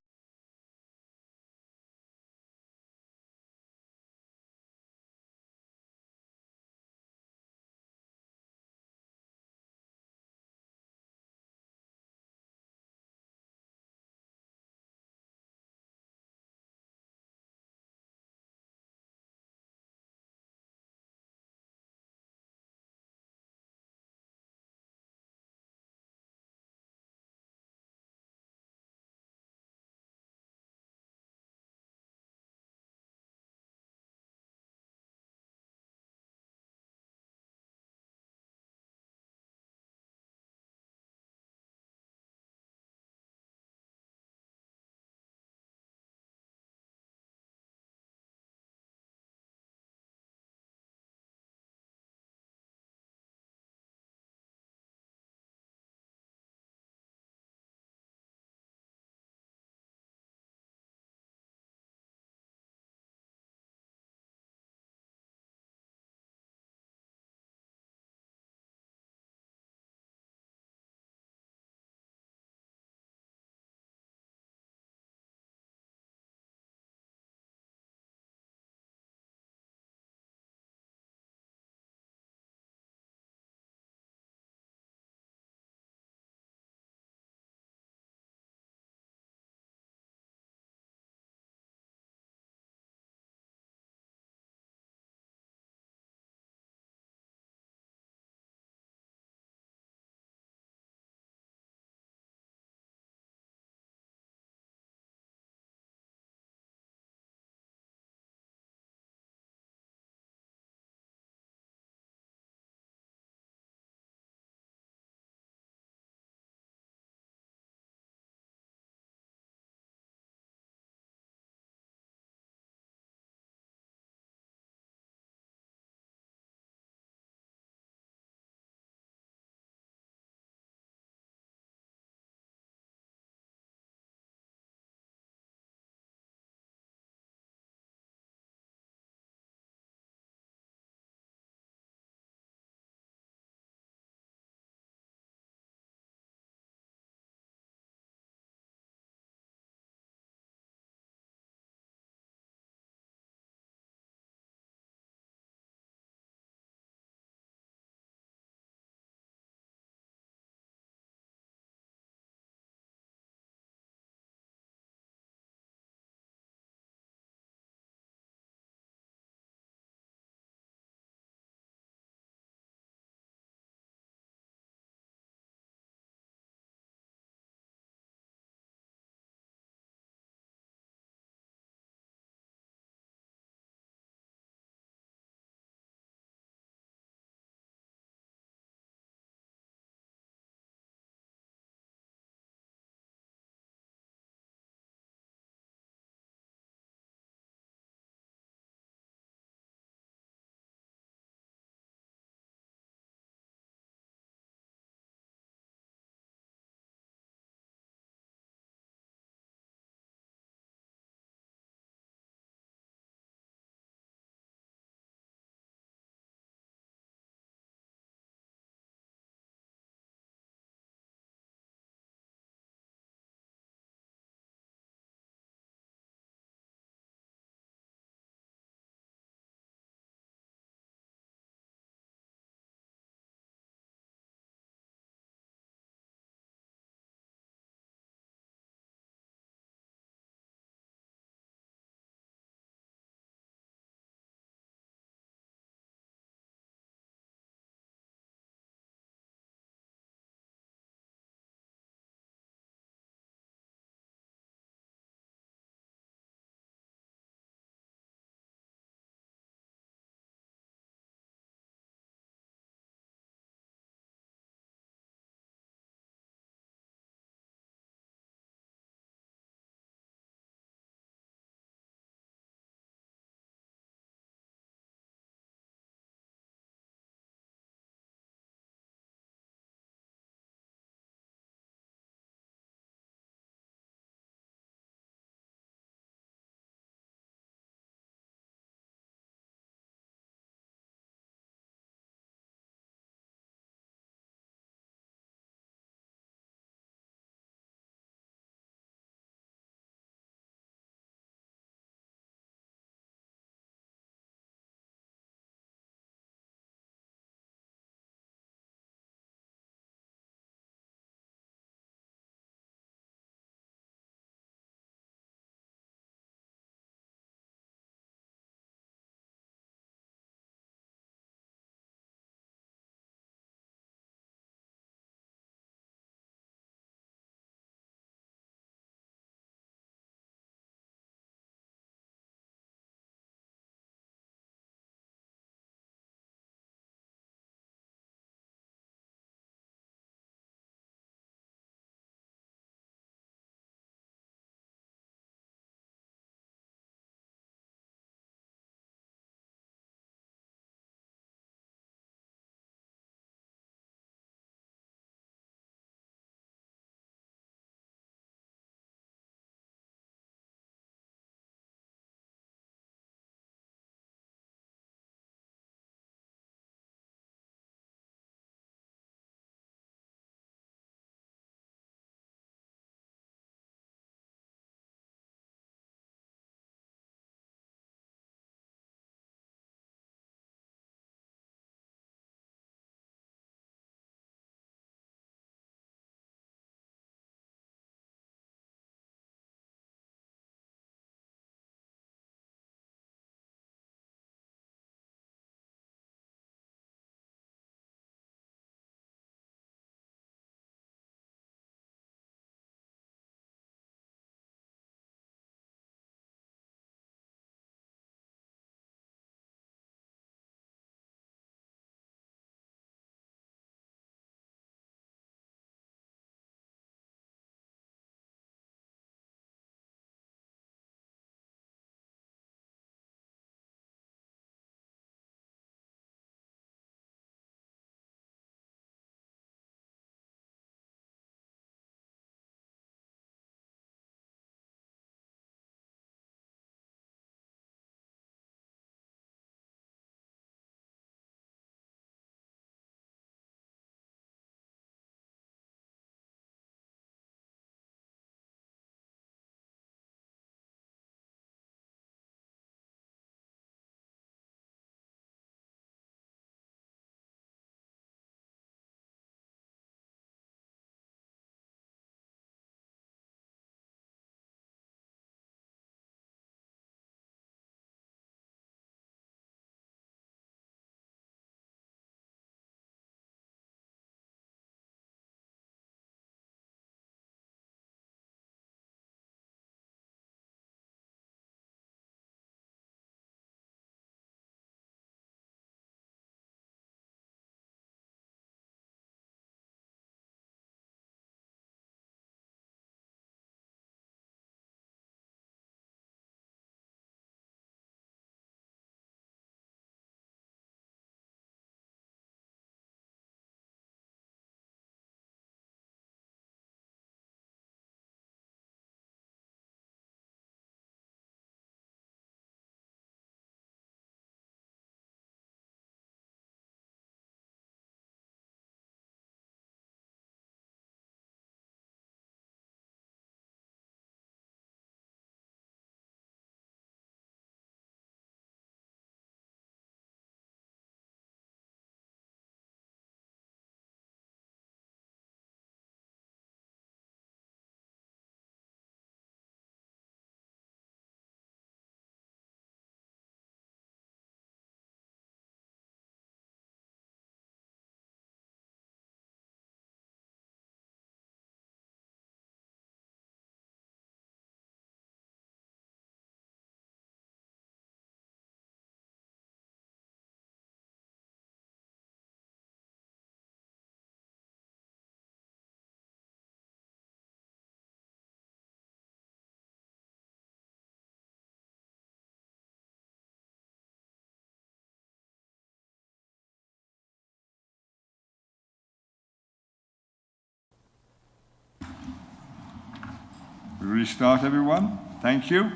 We restart, everyone. Thank you.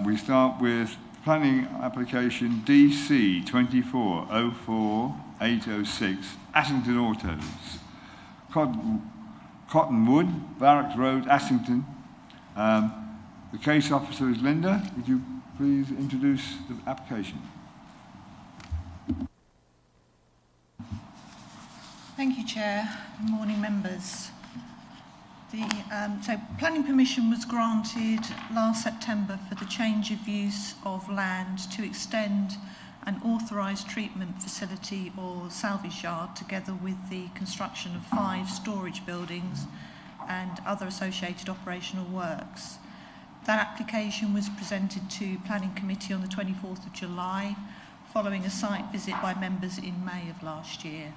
We start with planning application DC 2404806, Assington Autos. Cottonwood, Barracks Road, Assington. The case officer is Linda. Would you please introduce the application? Thank you, Chair. Good morning, members. So planning permission was granted last September for the change of use of land to extend an authorised treatment facility or salvage yard together with the construction of 5 storage buildings and other associated operational works. That application was presented to Planning Committee on the 24th of July following a site visit by members in May of last year.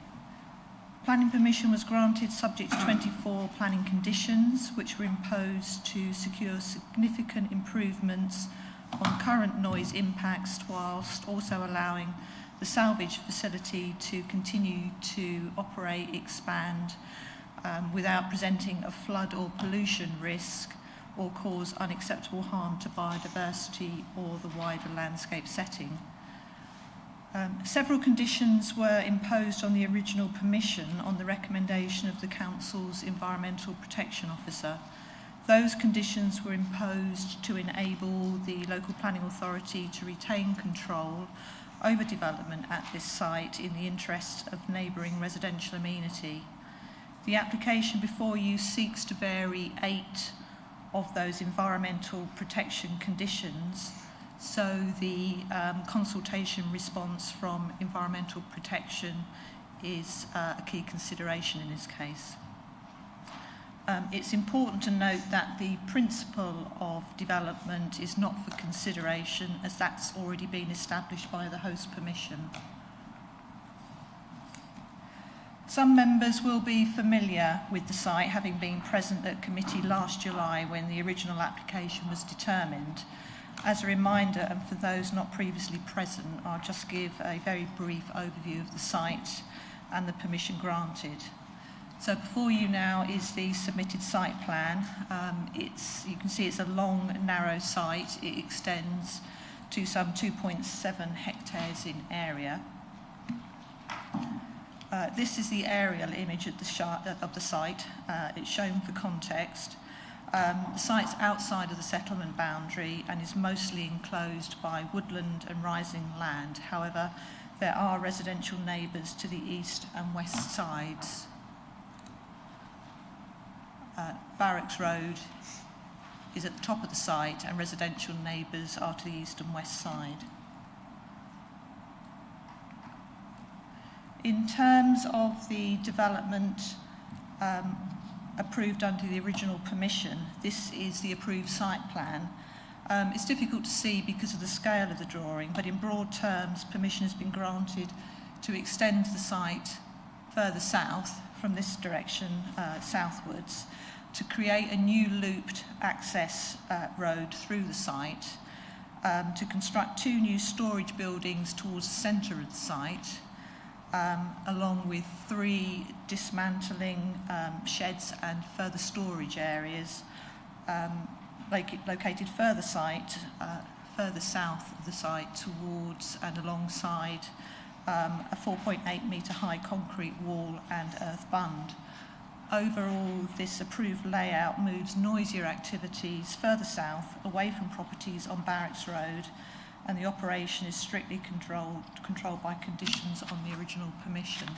Planning permission was granted subject to 24 planning conditions which were imposed to secure significant improvements on current noise impacts whilst also allowing the salvage facility to continue to operate, expand without presenting a flood or pollution risk or cause unacceptable harm to biodiversity or the wider landscape setting. Several conditions were imposed on the original permission on the recommendation of the Council's Environmental Protection Officer. Those conditions were imposed to enable the local planning authority to retain control over development at this site in the interest of neighbouring residential amenity. The application before you seeks to vary 8 of those environmental protection conditions, so the consultation response from environmental protection is a key consideration in this case. It's important to note that the principle of development is not for consideration as that's already been established by the host permission. Some members will be familiar with the site, having been present at committee last July when the original application was determined. As a reminder, and for those not previously present, I'll just give a very brief overview of the site and the permission granted. So before you now is the submitted site plan. You can see it's a long, narrow site. It extends to some 2.7 hectares in area. This is the aerial image of the site. It's shown for context. The site's outside of the settlement boundary and is mostly enclosed by woodland and rising land. However, there are residential neighbours to the east and west sides. Barracks Road is at the top of the site and residential neighbours are to the east and west side. In terms of the development approved under the original permission, this is the approved site plan. It's difficult to see because of the scale of the drawing, but in broad terms, permission has been granted to extend the site further south from this direction southwards to create a new looped access road through the site, to construct 2 new storage buildings towards the centre of the site, along with 3 dismantling sheds and further storage areas located further south of the site towards and alongside a 4.8 metre high concrete wall and earth bund. Overall, this approved layout moves noisier activities further south away from properties on Barracks Road, and the operation is strictly controlled by conditions on the original permission.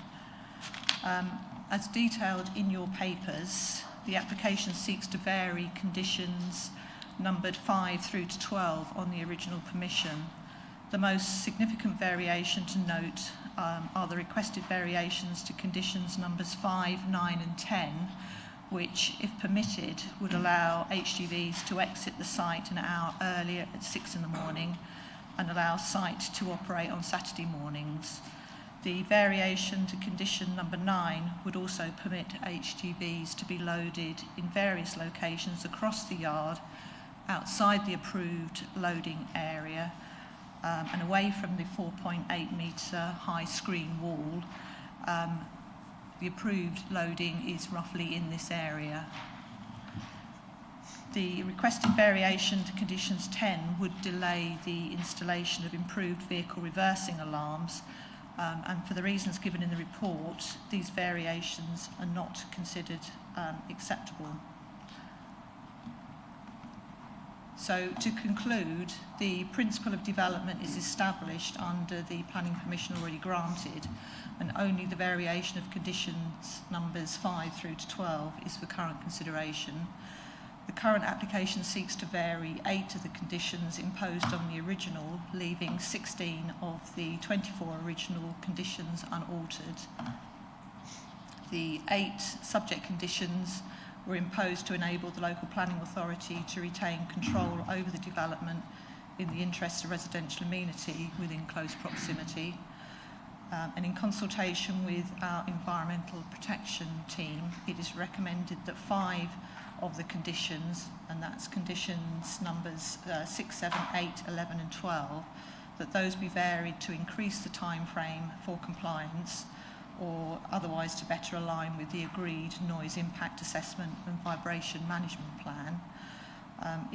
As detailed in your papers, the application seeks to vary conditions numbered 5 through to 12 on the original permission. The most significant variation to note are the requested variations to conditions numbers 5, 9 and 10, which, if permitted, would allow HGVs to exit the site an hour earlier at 6 in the morning and allow site to operate on Saturday mornings. The variation to condition number 9 would also permit HGVs to be loaded in various locations across the yard outside the approved loading area and away from the 4.8 metre high screen wall. The approved loading is roughly in this area. The requested variation to conditions 10 would delay the installation of improved vehicle reversing alarms, and for the reasons given in the report, these variations are not considered acceptable. So to conclude, the principle of development is established under the planning permission already granted, and only the variation of conditions numbers 5 through to 12 is for current consideration. The current application seeks to vary 8 of the conditions imposed on the original, leaving 16 of the 24 original conditions unaltered. The 8 subject conditions were imposed to enable the local planning authority to retain control over the development in the interests of residential amenity within close proximity. And in consultation with our environmental protection team, it is recommended that 5 of the conditions, and that's conditions numbers 6, 7, 8, 11 and 12, that those be varied to increase the time frame for compliance or otherwise to better align with the agreed noise impact assessment and vibration management plan.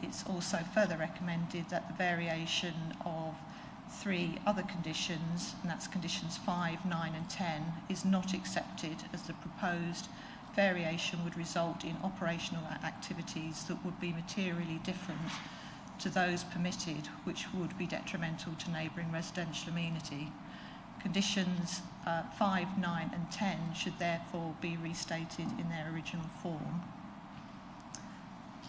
It's also further recommended that the variation of 3 other conditions, and that's conditions 5, 9 and 10, is not accepted, as the proposed variation would result in operational activities that would be materially different to those permitted, which would be detrimental to neighbouring residential amenity. Conditions 5, 9 and 10 should therefore be restated in their original form.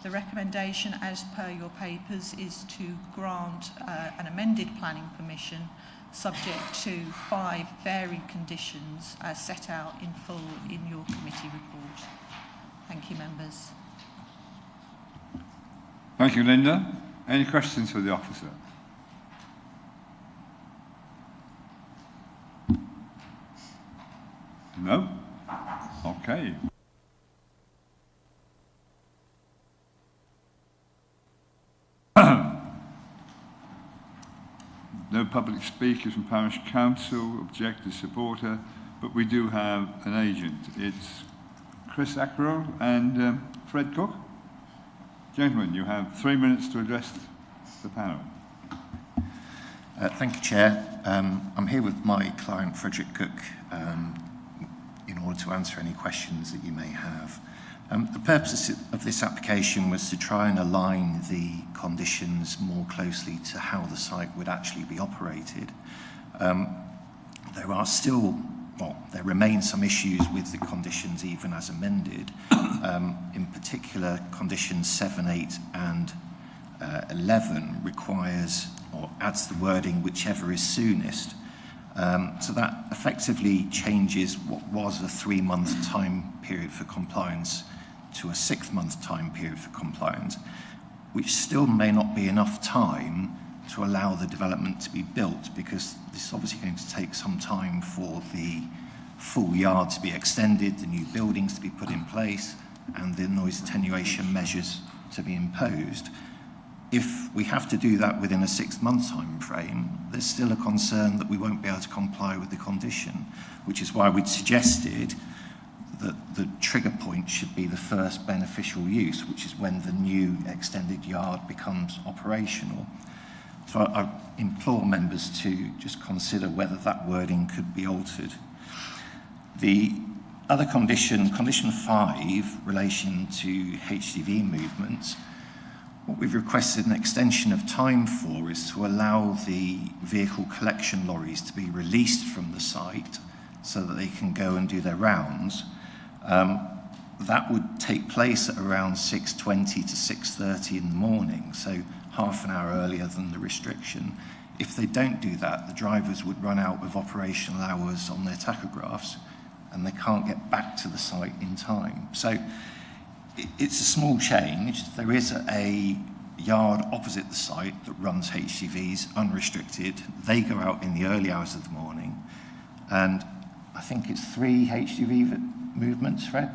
The recommendation as per your papers is to grant an amended planning permission subject to 5 varied conditions as set out in full in your committee report. Thank you, members. Thank you, Linda. Any questions for the officer? No? Okay. No public speakers from Parish Council, objector, supporter, but we do have an agent. It's Chris Ackroll and Fred Cook. Gentlemen, you have 3 minutes to address the panel. Thank you, Chair. I'm here with my client, Frederick Cook, in order to answer any questions that you may have. The purpose of this application was to try and align the conditions more closely to how the site would actually be operated. There are still, there remain some issues with the conditions even as amended. In particular, conditions 7, 8 and 11 requires or adds the wording whichever is soonest. So that effectively changes what was a 3-month time period for compliance to a 6-month time period for compliance, which still may not be enough time to allow the development to be built, because this is obviously going to take some time for the full yard to be extended, the new buildings to be put in place, and the noise attenuation measures to be imposed. If we have to do that within a 6-month time frame, there's still a concern that we won't be able to comply with the condition, which is why we'd suggested that the trigger point should be the first beneficial use, which is when the new extended yard becomes operational. So I implore members to just consider whether that wording could be altered. The other condition, condition 5, relation to HGV movements, what we've requested an extension of time for is to allow the vehicle collection lorries to be released from the site so that they can go and do their rounds. That would take place at around 6:20 to 6:30 in the morning, so half an hour earlier than the restriction. If they don't do that, the drivers would run out of operational hours on their tachographs and they can't get back to the site in time. So it's a small change. There is a yard opposite the site that runs HGVs unrestricted. They go out in the early hours of the morning, and I think it's 3 HGV movements, Fred?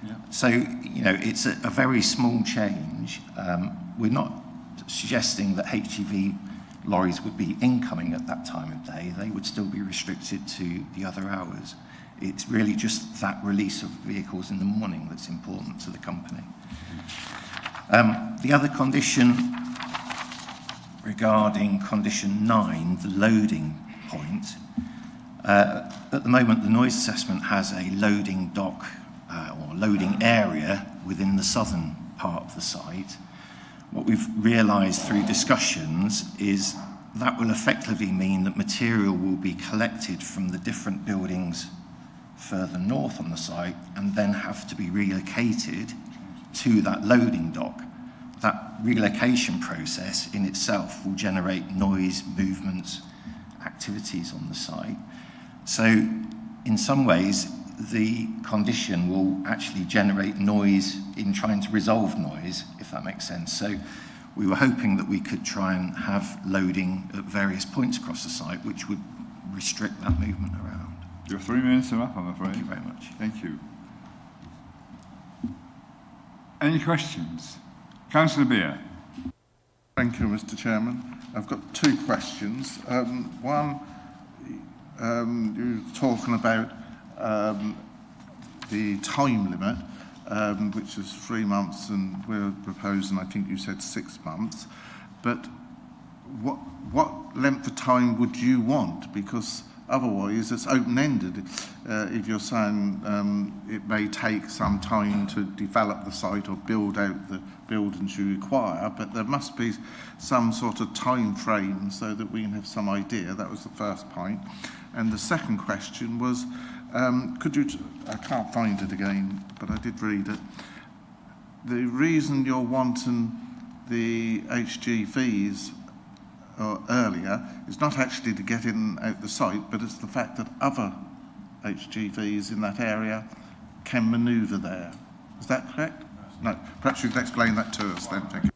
Yeah. So, it's a very small change. We're not suggesting that HGV lorries would be incoming at that time of day. They would still be restricted to the other hours. It's really just that release of vehicles in the morning that's important to the company. The other condition regarding condition 9, the loading point, at the moment the noise assessment has a loading dock or loading area within the southern part of the site. What we've realised through discussions is that will effectively mean that material will be collected from the different buildings further north on the site and then have to be relocated to that loading dock. That relocation process in itself will generate noise, movements, activities on the site. So in some ways, the condition will actually generate noise in trying to resolve noise, if that makes sense. So we were hoping that we could try and have loading at various points across the site, which would restrict that movement around. Your 3 minutes are up, I'm afraid. Thank you very much. Thank you. Any questions? Councillor Beer. Thank you, Mr. Chairman. I've got 2 questions. One, you were talking about the time limit, which is 3 months, and we're proposing, I think you said 6 months. But what length of time would you want? Because otherwise it's open-ended. If you're saying it may take some time to develop the site or build out the buildings you require, but there must be some sort of time frame so that we can have some idea. That was the first point. And the second question was, could you, I can't find it again, but I did read it. The reason you're wanting the HGVs earlier is not actually to get in out the site, but it's the fact that other HGVs in that area can manoeuvre there. Is that correct? No. Perhaps you could explain that to us then. Thank you.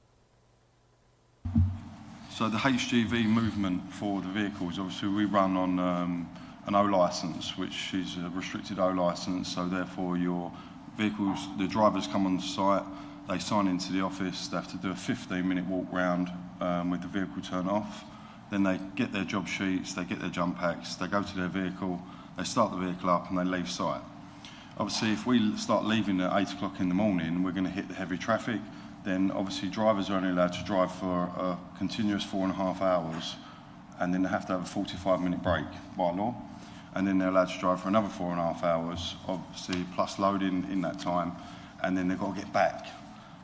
So the HGV movement for the vehicles, obviously we run on an O licence, which is a restricted O licence, so therefore your vehicles, the drivers come on site, they sign into the office, they have to do a 15-minute walk round with the vehicle turned off. Then they get their job sheets, they get their jump packs, they go to their vehicle, they start the vehicle up and they leave site. Obviously if we start leaving at 8 o'clock in the morning, we're going to hit the heavy traffic, then obviously drivers are only allowed to drive for a continuous 4.5 hours, and then they have to have a 45-minute break by law, and then they're allowed to drive for another 4.5 hours, obviously plus loading in that time, and then they've got to get back.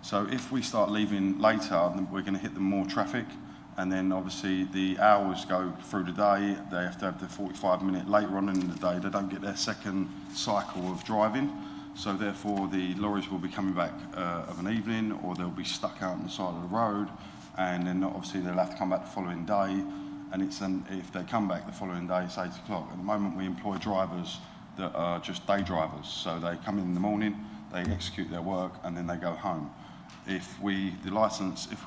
So if we start leaving later, then we're going to hit the more traffic, and then obviously the hours go through the day. They have to have the 45-minute later on in the day. They don't get their second cycle of driving, so therefore the lorries will be coming back of an evening, or they'll be stuck out on the side of the road, and then obviously they'll have to come back the following day. And if they come back the following day, it's 8 o'clock. At the moment, we employ drivers that are just day drivers, so they come in the morning, they execute their work, and then they go home. If we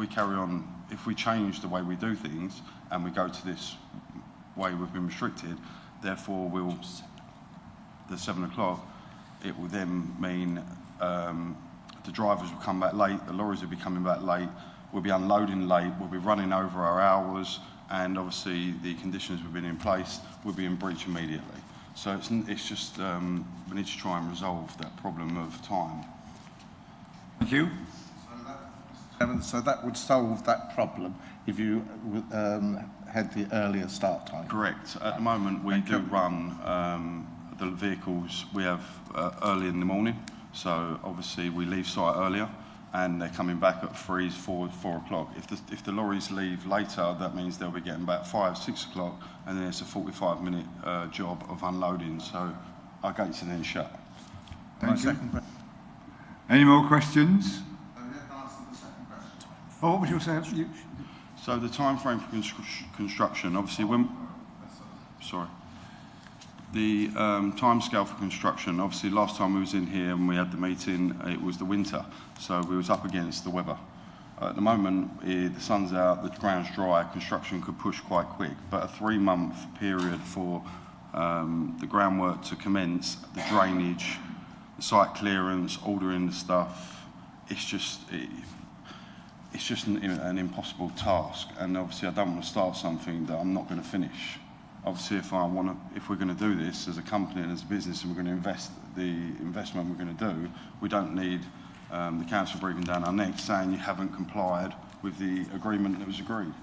carry on, if we change the way we do things and we go to this way we've been restricted, therefore the 7 o'clock, it will then mean the drivers will come back late, the lorries will be coming back late, we'll be unloading late, we'll be running over our hours, and obviously the conditions we've been in place will be in breach immediately. So it's just, we need to try and resolve that problem of time. Thank you. So that would solve that problem if you had the earlier start time? Correct. At the moment, we do run the vehicles, we have early in the morning, so obviously we leave site earlier, and they're coming back at 4 o'clock. If the lorries leave later, that means they'll be getting back 5, 6 o'clock, and then it's a 45-minute job of unloading, so our gates are then shut. Thank you. Any more questions? Oh, what was your saying? So the time frame for construction, obviously the time scale for construction, obviously last time we was in here and we had the meeting, it was the winter, so we was up against the weather. At the moment, the sun's out, the ground's dry, construction could push quite quick, but a 3-month period for the groundwork to commence, the drainage, the site clearance, ordering the stuff, it's just an impossible task, and obviously I don't want to start something that I'm not going to finish. Obviously, if we're going to do this as a company and as a business, and we're going to invest the investment we're going to do, we don't need the council breathing down our necks saying you haven't complied with the agreement that was agreed.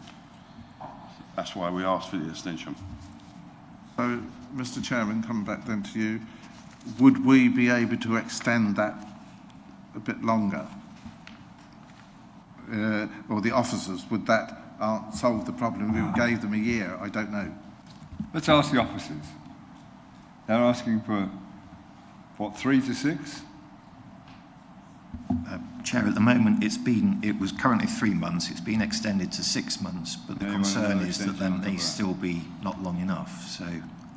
That's why we asked for the extension. So, Mr. Chairman, coming back then to you, would we be able to extend that a bit longer? Or the officers, would that solve the problem? We gave them a year, I don't know. Let's ask the officers. They're asking for, what, 3 to 6? Chair, at the moment it was currently 3 months. It's been extended to 6 months, but the concern is that then they still be not long enough. So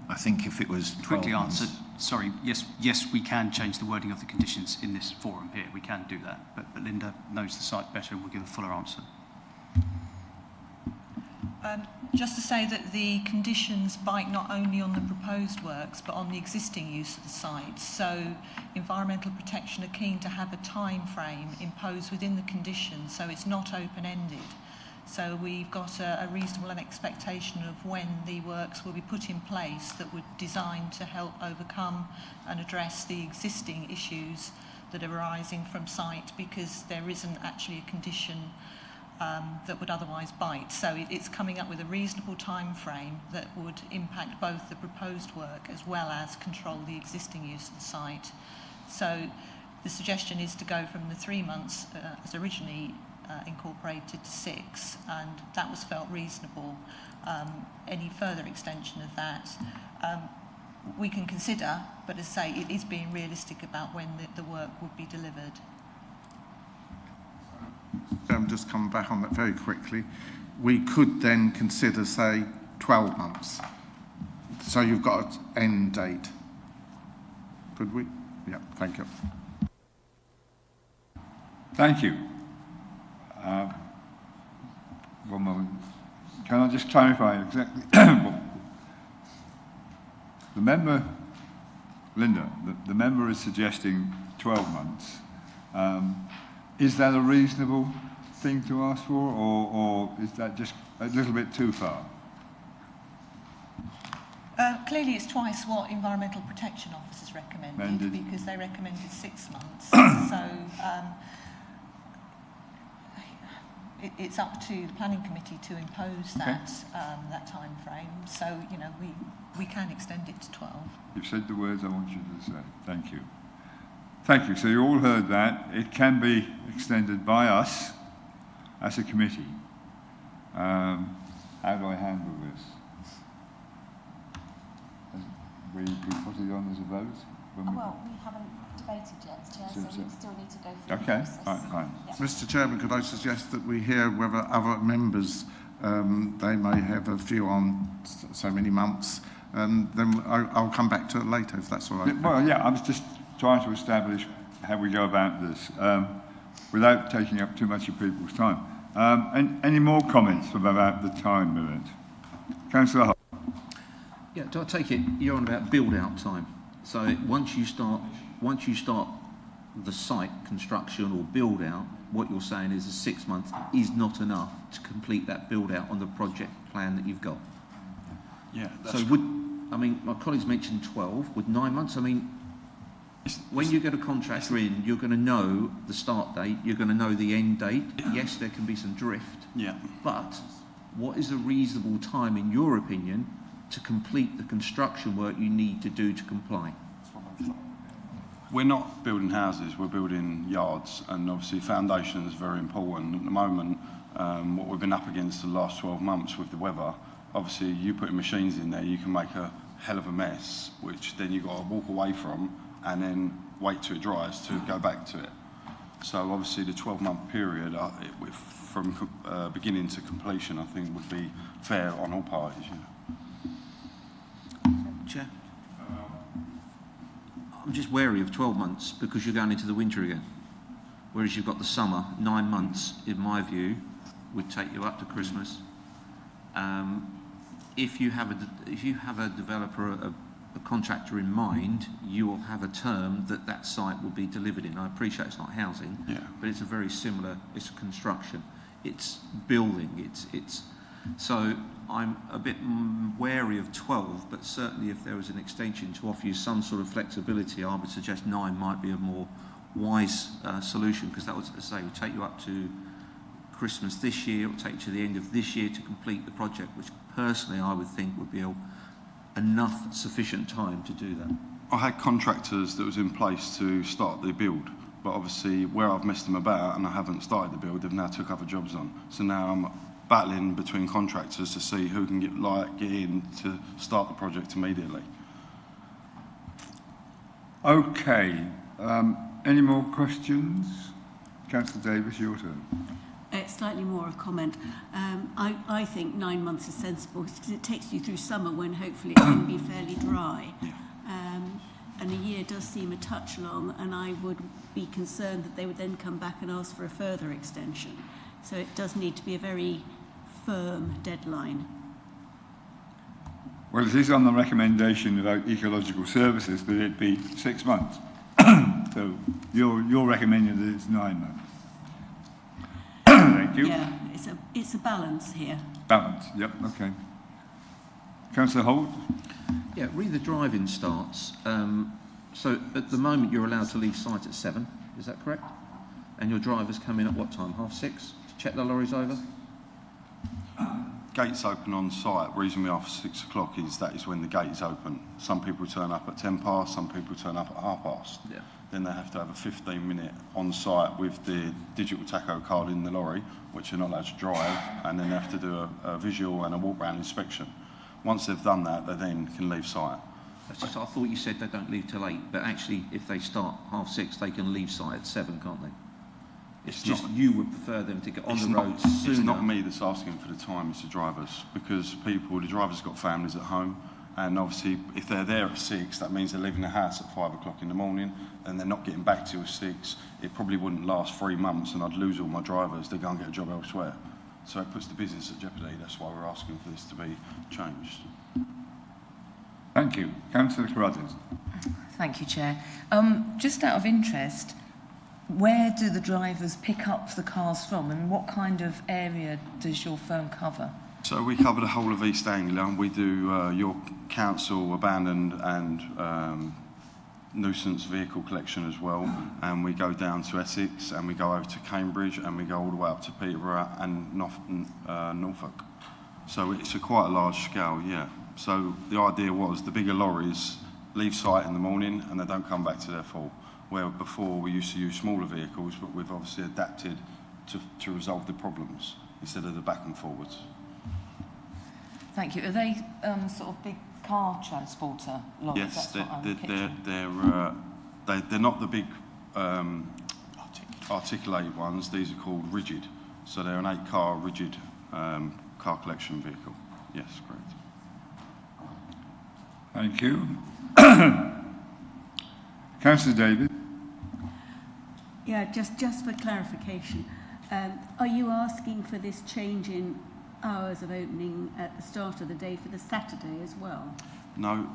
I think if it was 12 Quickly months, answered. Sorry, yes, we can change the wording of the conditions in this forum here. We can do that, but Linda knows the site better and will give a fuller answer. Just to say that the conditions bite not only on the proposed works but on the existing use of the site. So Environmental Protection are keen to have a time frame imposed within the conditions so it's not open-ended. So we've got a reasonable expectation of when the works will be put in place that would designed to help overcome and address the existing issues that are arising from site, because there isn't actually a condition that would otherwise bite. So it's coming up with a reasonable time frame that would impact both the proposed work as well as control the existing use of the site. So the suggestion is to go from the 3 months as originally incorporated to 6, and that was felt reasonable. Any further extension of that we can consider, but as I say, it is being realistic about when the work would be delivered. Just come back on that very quickly. We could then consider, say, 12 months. So you've got an end date. Could we? Yeah, thank you. Thank you. One moment. Can I just clarify exactly what the member, Linda, the member is suggesting 12 months. Is that a reasonable thing to ask for, or is that just a little bit too far? Clearly it's twice what Environmental Protection Officers recommended, because they recommended 6 months. So it's up to the Planning Committee to impose that time frame. So, you know, we can extend it to 12. You've said the words I want you to say. Thank you. Thank you. So you all heard that. It can be extended by us as a committee. How do I handle this? We put it on as a vote? Well, we haven't debated yet, Chair, so we still need to go through the Okay, process. fine. Yeah. Mr. Chairman, could I suggest that we hear whether other members, they may have a view on so many months, and then I'll come back to it later, if that's all right. Well, yeah, I was just trying to establish how we go about this without taking up too much of people's time. And any more comments about the time limit? Councillor Hull. Yeah, do I take it you're on about build-out time? So once you start the site construction or build-out, what you're saying is 6 months is not enough to complete that build-out on the project plan that you've got. Yeah. So my colleagues mentioned 12. Would 9 months? I mean, when you get a contractor in, you're going to know the start date, you're going to know the end date. Yes, there can be some drift. Yeah. But what is a reasonable time, in your opinion, to complete the construction work you need to do to comply? We're not building houses, we're building yards, and obviously foundation is very important. At the moment, what we've been up against the last 12 months with the weather, obviously you putting machines in there, you can make a hell of a mess, which then you've got to walk away from and then wait till it dries to go back to it. So obviously the 12-month period from beginning to completion, I think, would be fair on all parties. You know. Chair? I'm just wary of 12 months because you're going into the winter again. Whereas you've got the summer, 9 months, in my view, would take you up to Christmas. If you have a developer, a contractor in mind, you will have a term that site will be delivered in. I appreciate it's not housing, but it's a very similar, it's construction, it's building, it's so I'm a bit wary of 12, but certainly if there was an extension to offer you some sort of flexibility, I would suggest 9 might be a more wise solution, because that would, as I say, would take you up to Christmas this year. It will take you to the end of this year to complete the project, which personally I would think would be enough sufficient time to do that. I had contractors that was in place to start the build, but obviously where I've messed them about and I haven't started the build, they've now took other jobs on. So now I'm battling between contractors to see who can get in to start the project immediately. Okay. Any more questions? Councillor Davis, your turn. Slightly more a comment. I think 9 months is sensible because it takes you through summer when hopefully it's going to be fairly dry. Yeah. And a year does seem a touch long, and I would be concerned that they would then come back and ask for a further extension. So it does need to be a very firm deadline. Well, it is on the recommendation of Ecological Services that it be 6 months. So you're recommending that it's 9 months. Thank you. Yeah, it's a balance here. Balance, yep, okay. Councillor Holt? Yeah, read the drive-in starts. So at the moment you're allowed to leave site at 7, is that correct? And your drivers come in at what time, 6:30, to check the lorries over? Gates open on site, reason we are for 6 o'clock is that is when the gate is open. Some people turn up at 10 past, some people turn up at 1/2 Yeah. Then they have to have a 15-minute on site with the digital tacho card in the lorry, which they're not allowed to drive, and then they have to do a visual and a walk-round inspection. Once they've done that, they then can leave site. That's just, I thought you said they don't leave till 8, but actually if they start 6:30, they can leave site at 7, can't they? It's just not, you would prefer them to get on the road sooner. It's not me that's asking for the time, it's the drivers, because the drivers have got families at home, and obviously if they're there at 6, that means they're leaving the house at 5 o'clock in the morning, and they're not getting back till 6. It probably wouldn't last 3 months, and I'd lose all my drivers. They go and get a job elsewhere. So it puts the business at jeopardy. That's why we're asking for this to be changed. Thank you. Councillor Carruthers. Thank you, Chair. Just out of interest, where do the drivers pick up the cars from, and what kind of area does your firm cover? So we cover the whole of East Anglia, and we do York Council abandoned and nuisance vehicle collection as well, and we go down to Essex, and we go over to Cambridge, and we go all the way up to Peterborough and Norfolk. So it's quite a large scale, yeah. So the idea was the bigger lorries leave site in the morning and they don't come back to their full. Where before we used to use smaller vehicles, but we've obviously adapted to resolve the problems instead of the back and forwards. Thank you. Are they sort of big car transporter lorries? Yes, That's they're not the big articulated ones. These are called rigid. So they're an 8-car rigid car collection vehicle. Yes, correct. Thank you. Councillor David. Yeah, just for clarification, are you asking for this change in hours of opening at the start of the day for the Saturday as well? No.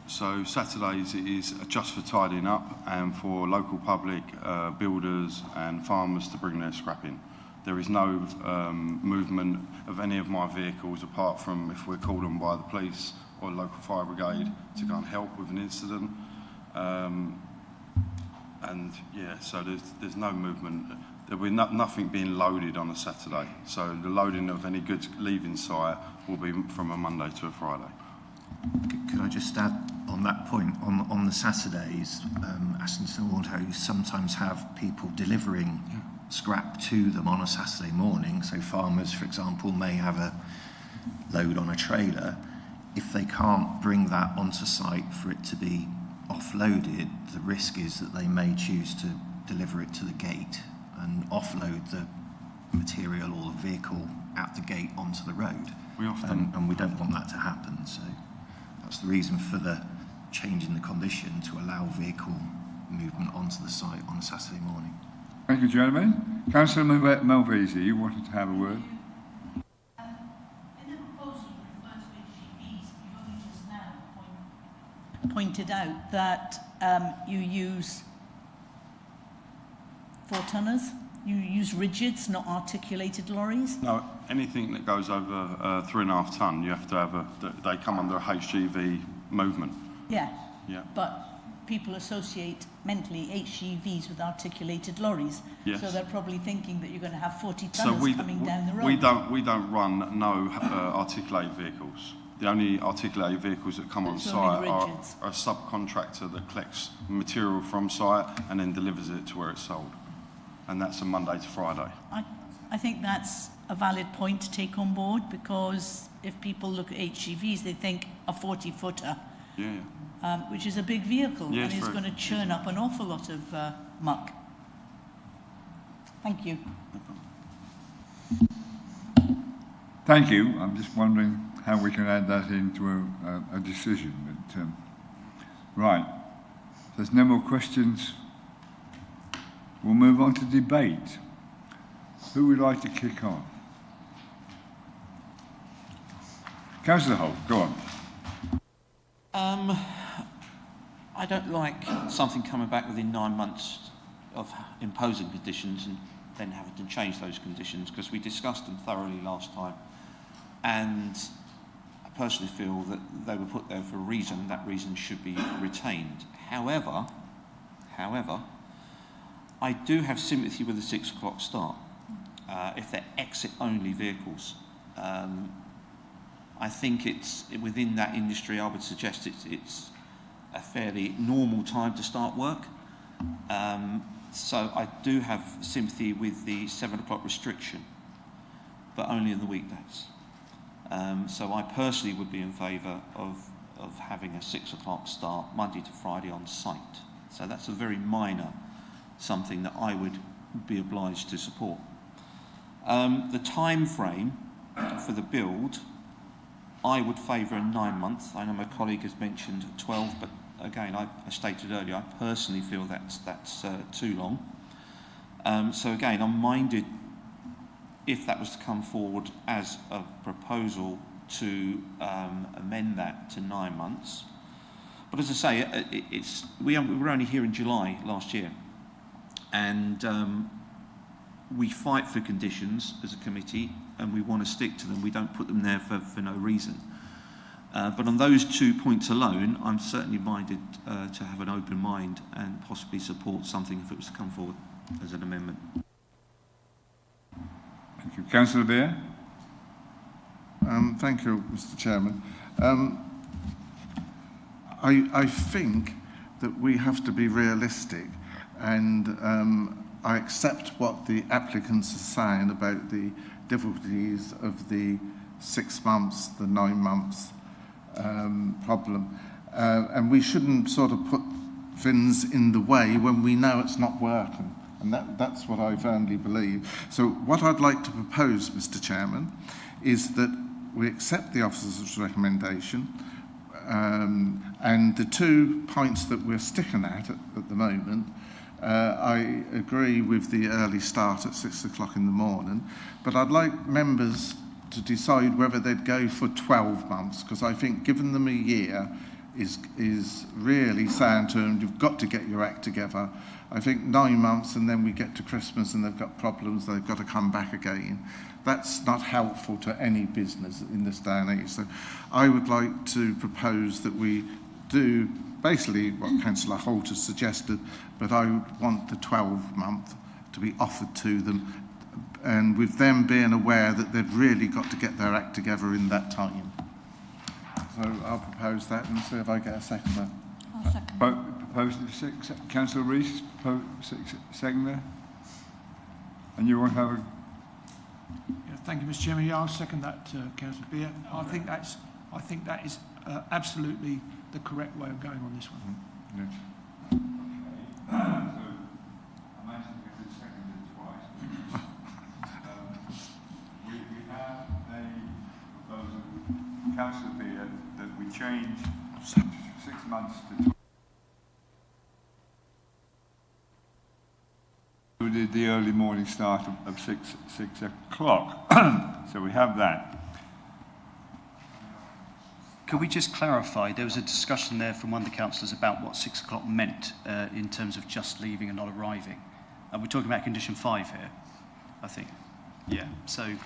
So Saturdays it is just for tidying up and for local public, builders and farmers to bring their scrap in. There is no movement of any of my vehicles apart from if we're called on by the police or local fire brigade to go and help with an incident. And yeah, so there's no movement. There'll be nothing being loaded on a Saturday. So the loading of any goods leaving site will be from a Monday to a Friday. Could I just add on that point, on the Saturdays, Assington Autos sometimes have people delivering scrap to them on a Saturday morning. So farmers, for example, may have a load on a trailer. If they can't bring that onto site for it to be offloaded, the risk is that they may choose to deliver it to the gate and offload the material or the vehicle at the gate onto the road. And we don't want that to happen. So that's the reason for the change in the condition to allow vehicle movement onto the site on a Saturday morning. Thank you, gentlemen. Councillor Malvesi, you wanted to have a word. Pointed out that you use 4-tonners, you use rigids, not articulated lorries? No, anything that goes over 3.5 tonne, you have to have they come under a HGV movement. Yeah. Yeah. But people associate mentally HGVs with articulated lorries. Yes. So they're probably thinking that you're going to have 40 So tonners coming down the road. we don't run no articulated vehicles. The only articulated vehicles that come on It's site only are rigids. a subcontractor that collects material from site and then delivers it to where it's sold. And that's a Monday to Friday. I think that's a valid point to take on board, because if people look at HGVs, they think a 40-footer, Yeah. which is a big vehicle, Yeah, and is true. going to churn up an awful lot of muck. Thank you. Thank you. I'm just wondering how we can add that into a decision. But, right. If there's no more questions, we'll move on to debate. Who would like to kick off? Councillor Holt, go on. I don't like something coming back within 9 months of imposing conditions and then having to change those conditions, because we discussed them thoroughly last time. And I personally feel that they were put there for a reason. That reason should be retained. However, I do have sympathy with the 6 o'clock start. If they're exit-only vehicles, I think it's within that industry. I would suggest it's a fairly normal time to start work. So I do have sympathy with the 7 o'clock restriction, but only in the weekdays. So I personally would be in favour of having a 6 o'clock start Monday to Friday on site. So that's a very minor something that I would be obliged to support. The time frame for the build, I would favour a 9 month. I know my colleague has mentioned 12, but again, I stated earlier, I personally feel that's too long. So again, I'm minded, if that was to come forward as a proposal, to amend that to 9 months. But as I say, we were only here in July last year, and we fight for conditions as a committee, and we want to stick to them. We don't put them there for no reason. But on those 2 points alone, I'm certainly minded to have an open mind and possibly support something if it was to come forward as an amendment. Thank you. Councillor Beer? Thank you, Mr. Chairman. I think that we have to be realistic, and I accept what the applicants are saying about the difficulties of the 6 months, the 9 months problem. And we shouldn't sort of put things in the way when we know it's not working. And that's what I firmly believe. So what I'd like to propose, Mr. Chairman, is that we accept the officer's recommendation, and the 2 points that we're sticking at the moment, I agree with the early start at 6 o'clock in the morning, but I'd like members to decide whether they'd go for 12 months, because I think giving them a year is really saying to them, you've got to get your act together. I think 9 months and then we get to Christmas and they've got problems, they've got to come back again. That's not helpful to any business in this day and age. So I would like to propose that we do basically what Councillor Holt has suggested, but I would want the 12-month to be offered to them, and with them being aware that they've really got to get their act together in that time. So I'll propose that and see if I get a seconder. I'll second. Proposed 6, Councillor Rees, seconder. And you want to have a... Yeah, thank you, Mr. Chairman. Yeah, I'll second that, Councillor Beer. I think that is absolutely the correct way of going on this one. Yeah. I'm actually going to second it twice. We have a proposal, Councillor Beer, that we change 6 months to 12. We did the early morning start of 6 o'clock. So we have that. Could we just clarify, there was a discussion there from one of the councillors about what 6 o'clock meant in terms of just leaving and not arriving. We're talking about condition 5 here, I think. Yeah, so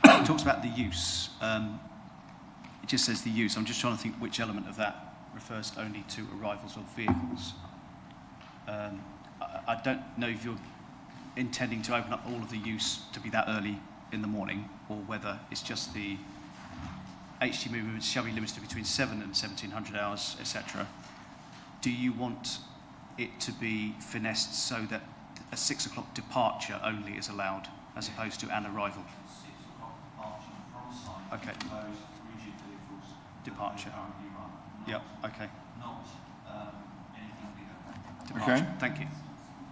it talks about the use. It just says the use. I'm just trying to think which element of that refers only to arrivals of vehicles. I don't know if you're intending to open up all of the use to be that early in the morning, or whether it's just the HG movements shall be limited between 7 and 1700 hours, etc. Do you want it to be finessed so that a 6 o'clock departure only is allowed, as opposed to an arrival? 6 o'clock departure from site. Okay. Those rigid vehicles. Departure. Yep. Okay. Not anything bigger. Departure. Okay. Thank you.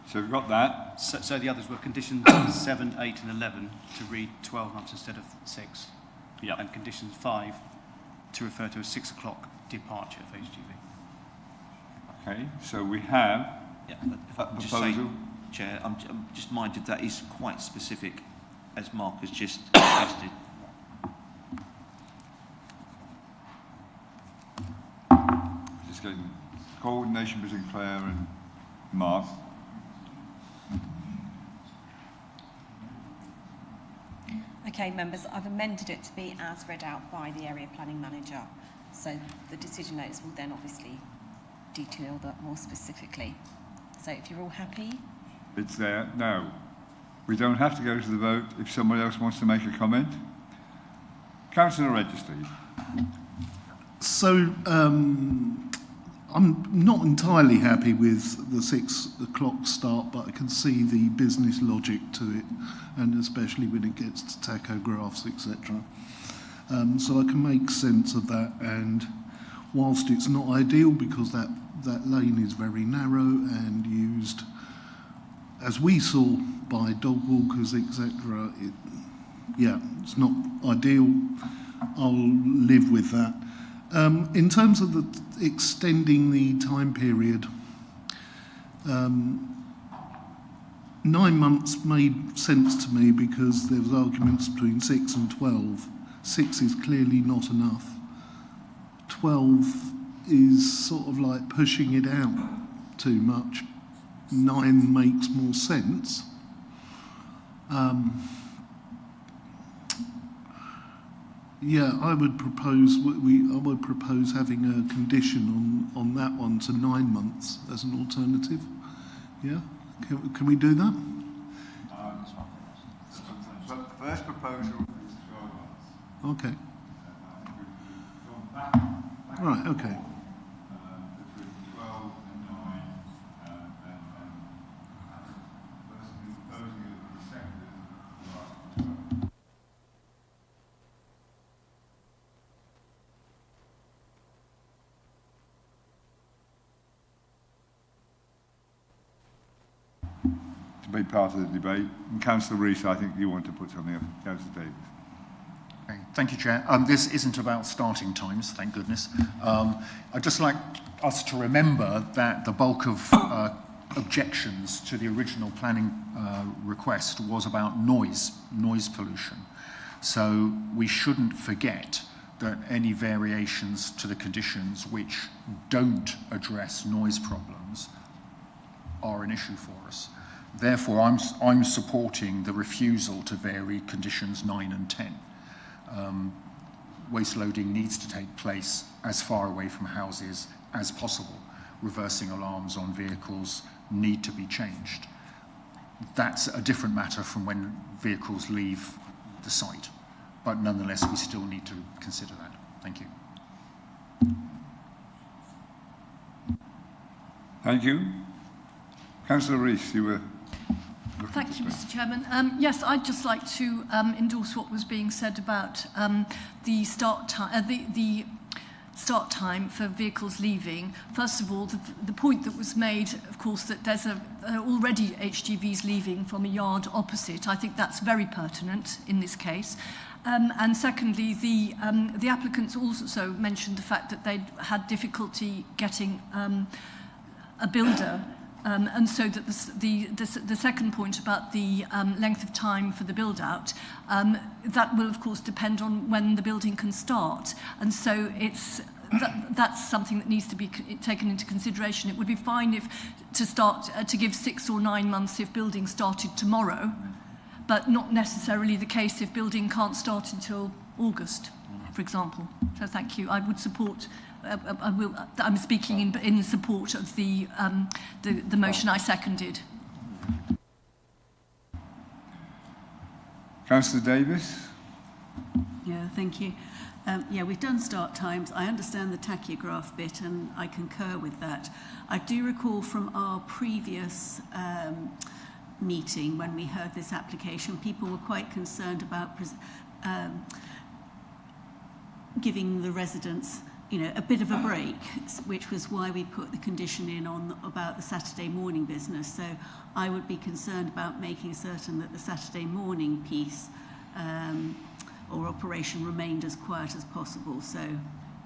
So we've got that. So the others were conditions 7, 8 and 11 to read 12 months instead of 6. Yeah. And conditions 5 to refer to a 6 o'clock departure of HGV. Okay, so we have Yeah, if a I can just say, proposal. Chair, I'm just minded that is quite specific, as Mark has just suggested. Just getting coordination between Claire and Mark. Okay, members, I've amended it to be as read out by the area planning manager. So the decision notes will then obviously detail that more specifically. So if you're all happy. It's there. Now, we don't have to go to the vote if somebody else wants to make a comment. Councillor Register. So, I'm not entirely happy with the 6 o'clock start, but I can see the business logic to it, and especially when it gets to tachographs, etc. So I can make sense of that, and whilst it's not ideal because that lane is very narrow and used, as we saw, by dog walkers, etc., it's not ideal. I'll live with that. In terms of the extending the time period, 9 months made sense to me because there was arguments between 6 and 12. 6 is clearly not enough. 12 is sort of like pushing it out too much. 9 makes more sense. I would propose having a condition on that one to 9 months as an alternative. Yeah, can we do that? So the first proposal is 12 months. Okay. Right. Okay. Between 12 and 9, and the person who's proposing it for the second is the last 12. To be part of the debate. And Councillor Rees, I think you want to put something up. Councillor Davis. Okay, thank you, Chair. This isn't about starting times, thank goodness. I'd just like us to remember that the bulk of objections to the original planning request was about noise pollution. So we shouldn't forget that any variations to the conditions which don't address noise problems are an issue for us. Therefore, I'm supporting the refusal to vary conditions 9 and 10. Waste loading needs to take place as far away from houses as possible. Reversing alarms on vehicles need to be changed. That's a different matter from when vehicles leave the site. But nonetheless, we still need to consider that. Thank you. Thank you. Councillor Rees, you were... Thank you, Mr. Chairman. Yes, I'd just like to endorse what was being said about the start time for vehicles leaving. First of all, the point that was made, of course, that there's already HGVs leaving from a yard opposite. I think that's very pertinent in this case. And secondly, the applicants also mentioned the fact that they'd had difficulty getting a builder. And so that the second point about the length of time for the build-out, that will, of course, depend on when the building can start. And so that's something that needs to be taken into consideration. It would be fine to give 6 or 9 months if building started tomorrow, but not necessarily the case if building can't start until August, for example. So thank you. I would support I'm speaking in support of the motion I seconded. Councillor Davis? Yeah, thank you. Yeah, we've done start times. I understand the tachograph bit and I concur with that. I do recall from our previous meeting when we heard this application, people were quite concerned about giving the residents, you know, a bit of a break, which was why we put the condition in on about the Saturday morning business. So I would be concerned about making certain that the Saturday morning piece or operation remained as quiet as possible. So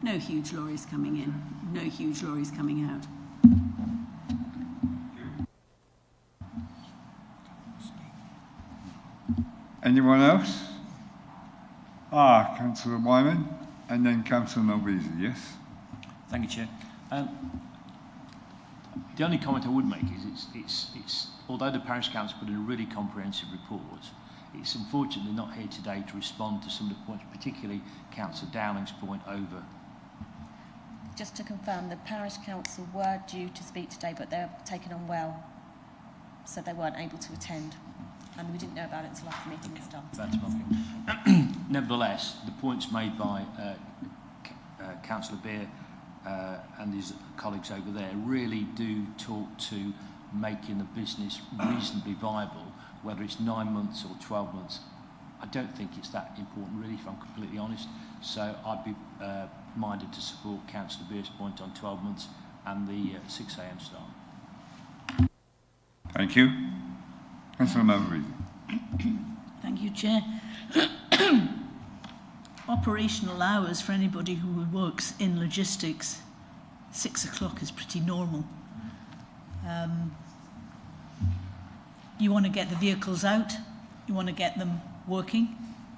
no huge lorries coming in, no huge lorries coming out. Anyone else? Councillor Wyman, and then Councillor Malvisi, yes? Thank you, Chair. The only comment I would make is it's although the Parish Council put in a really comprehensive report, it's unfortunately not here today to respond to some of the points, particularly Councillor Downing's point over. Just to confirm, the Parish Council were due to speak today, but they're taken on well, so they weren't able to attend. And we didn't know about it until after the meeting had started. That's fine. Nevertheless, the points made by Councillor Bure and his colleagues over there really do talk to making the business reasonably viable, whether it's 9 months or 12 months. I don't think it's that important, really, if I'm completely honest. So I'd be minded to support Councillor Bure's point on 12 months and the 6 a.m. start. Thank you. Councillor Malvisi. Thank you, Chair. Operational hours for anybody who works in logistics, 6 o'clock is pretty normal. You want to get the vehicles out, you want to get them working,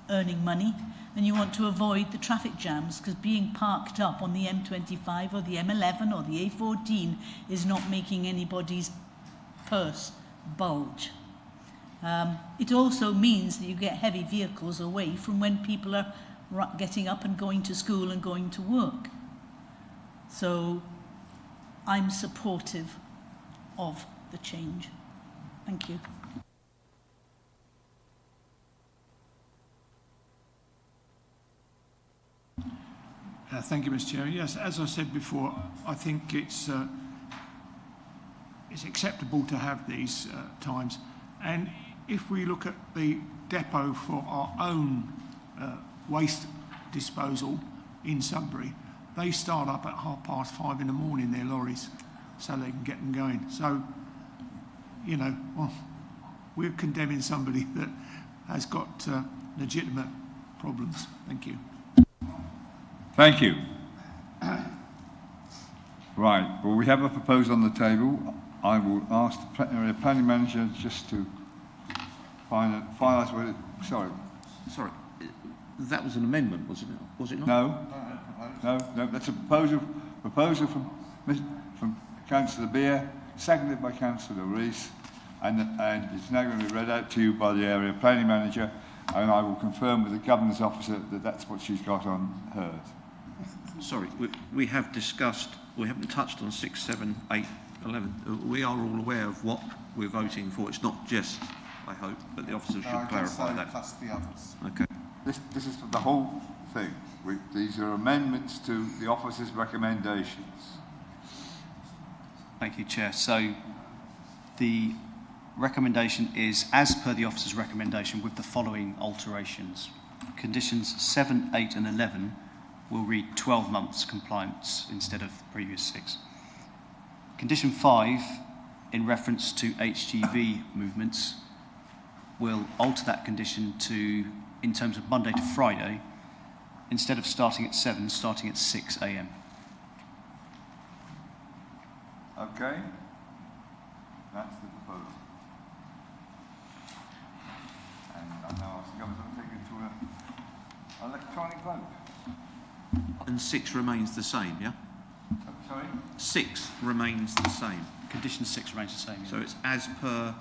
earning money, and you want to avoid the traffic jams, because being parked up on the M25 or the M11 or the A14 is not making anybody's purse bulge. It also means that you get heavy vehicles away from when people are getting up and going to school and going to work. So I'm supportive of the change. Thank you. Thank you, Mr. Chair. Yes, as I said before, I think it's acceptable to have these times. And if we look at the depot for our own waste disposal in Sudbury, they start up at 5:30 in the morning, their lorries, so they can get them going. So, you know, well, we're condemning somebody that has got legitimate problems. Thank you. Thank you. Right, well, we have a proposal on the table. I will ask the planning manager just to finalise what it... Sorry. That was an amendment, was it not? No, that's a proposal from Councillor Bure, seconded by Councillor Rees, and it's now going to be read out to you by the area planning manager, and I will confirm with the Governor's officer that that's what she's got on hers. Sorry, we have discussed, we haven't touched on 6, 7, 8, 11. We are all aware of what we're voting for. It's not just, I hope, but the officer should clarify that. Plus the others. Okay. This is the whole thing. These are amendments to the officer's recommendations. Thank you, Chair. So the recommendation is as per the officer's recommendation with the following alterations. Conditions 7, 8 and 11 will read 12 months compliance instead of the previous 6. Condition 5, in reference to HGV movements, will alter that condition to, in terms of Monday to Friday, instead of starting at 7, starting at 6 a.m. Okay? That's the proposal. And I now ask the Governor to take it to an electronic vote. And 6 remains the same, yeah? Sorry? 6 remains the same. Condition 6 remains the same. Yeah. So it's as per,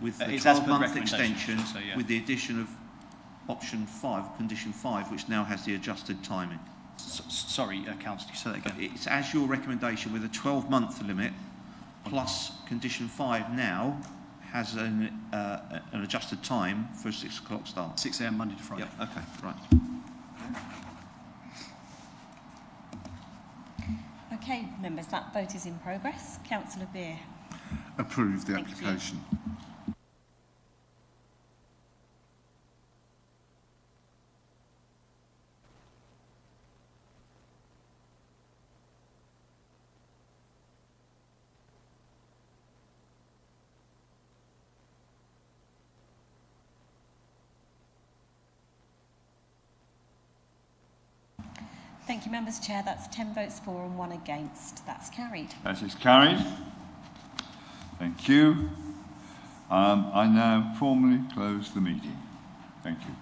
with the It's as per 12-month recommendation, extension, so, yeah. with the addition of option 5, condition 5, which now has the adjusted timing. Sorry, Councillor, you say that again. It's as your recommendation with a 12-month limit, plus condition 5 now has an adjusted time for a 6 o'clock start. 6 a.m. Monday to Friday. Yep, okay, right. Okay, members, that vote is in progress. Councillor Beer. Approve the Thank you. application. Thank you, members. Chair, that's 10 votes for and 1 against. That's carried. That is carried. Thank you. I now formally close the meeting. Thank you.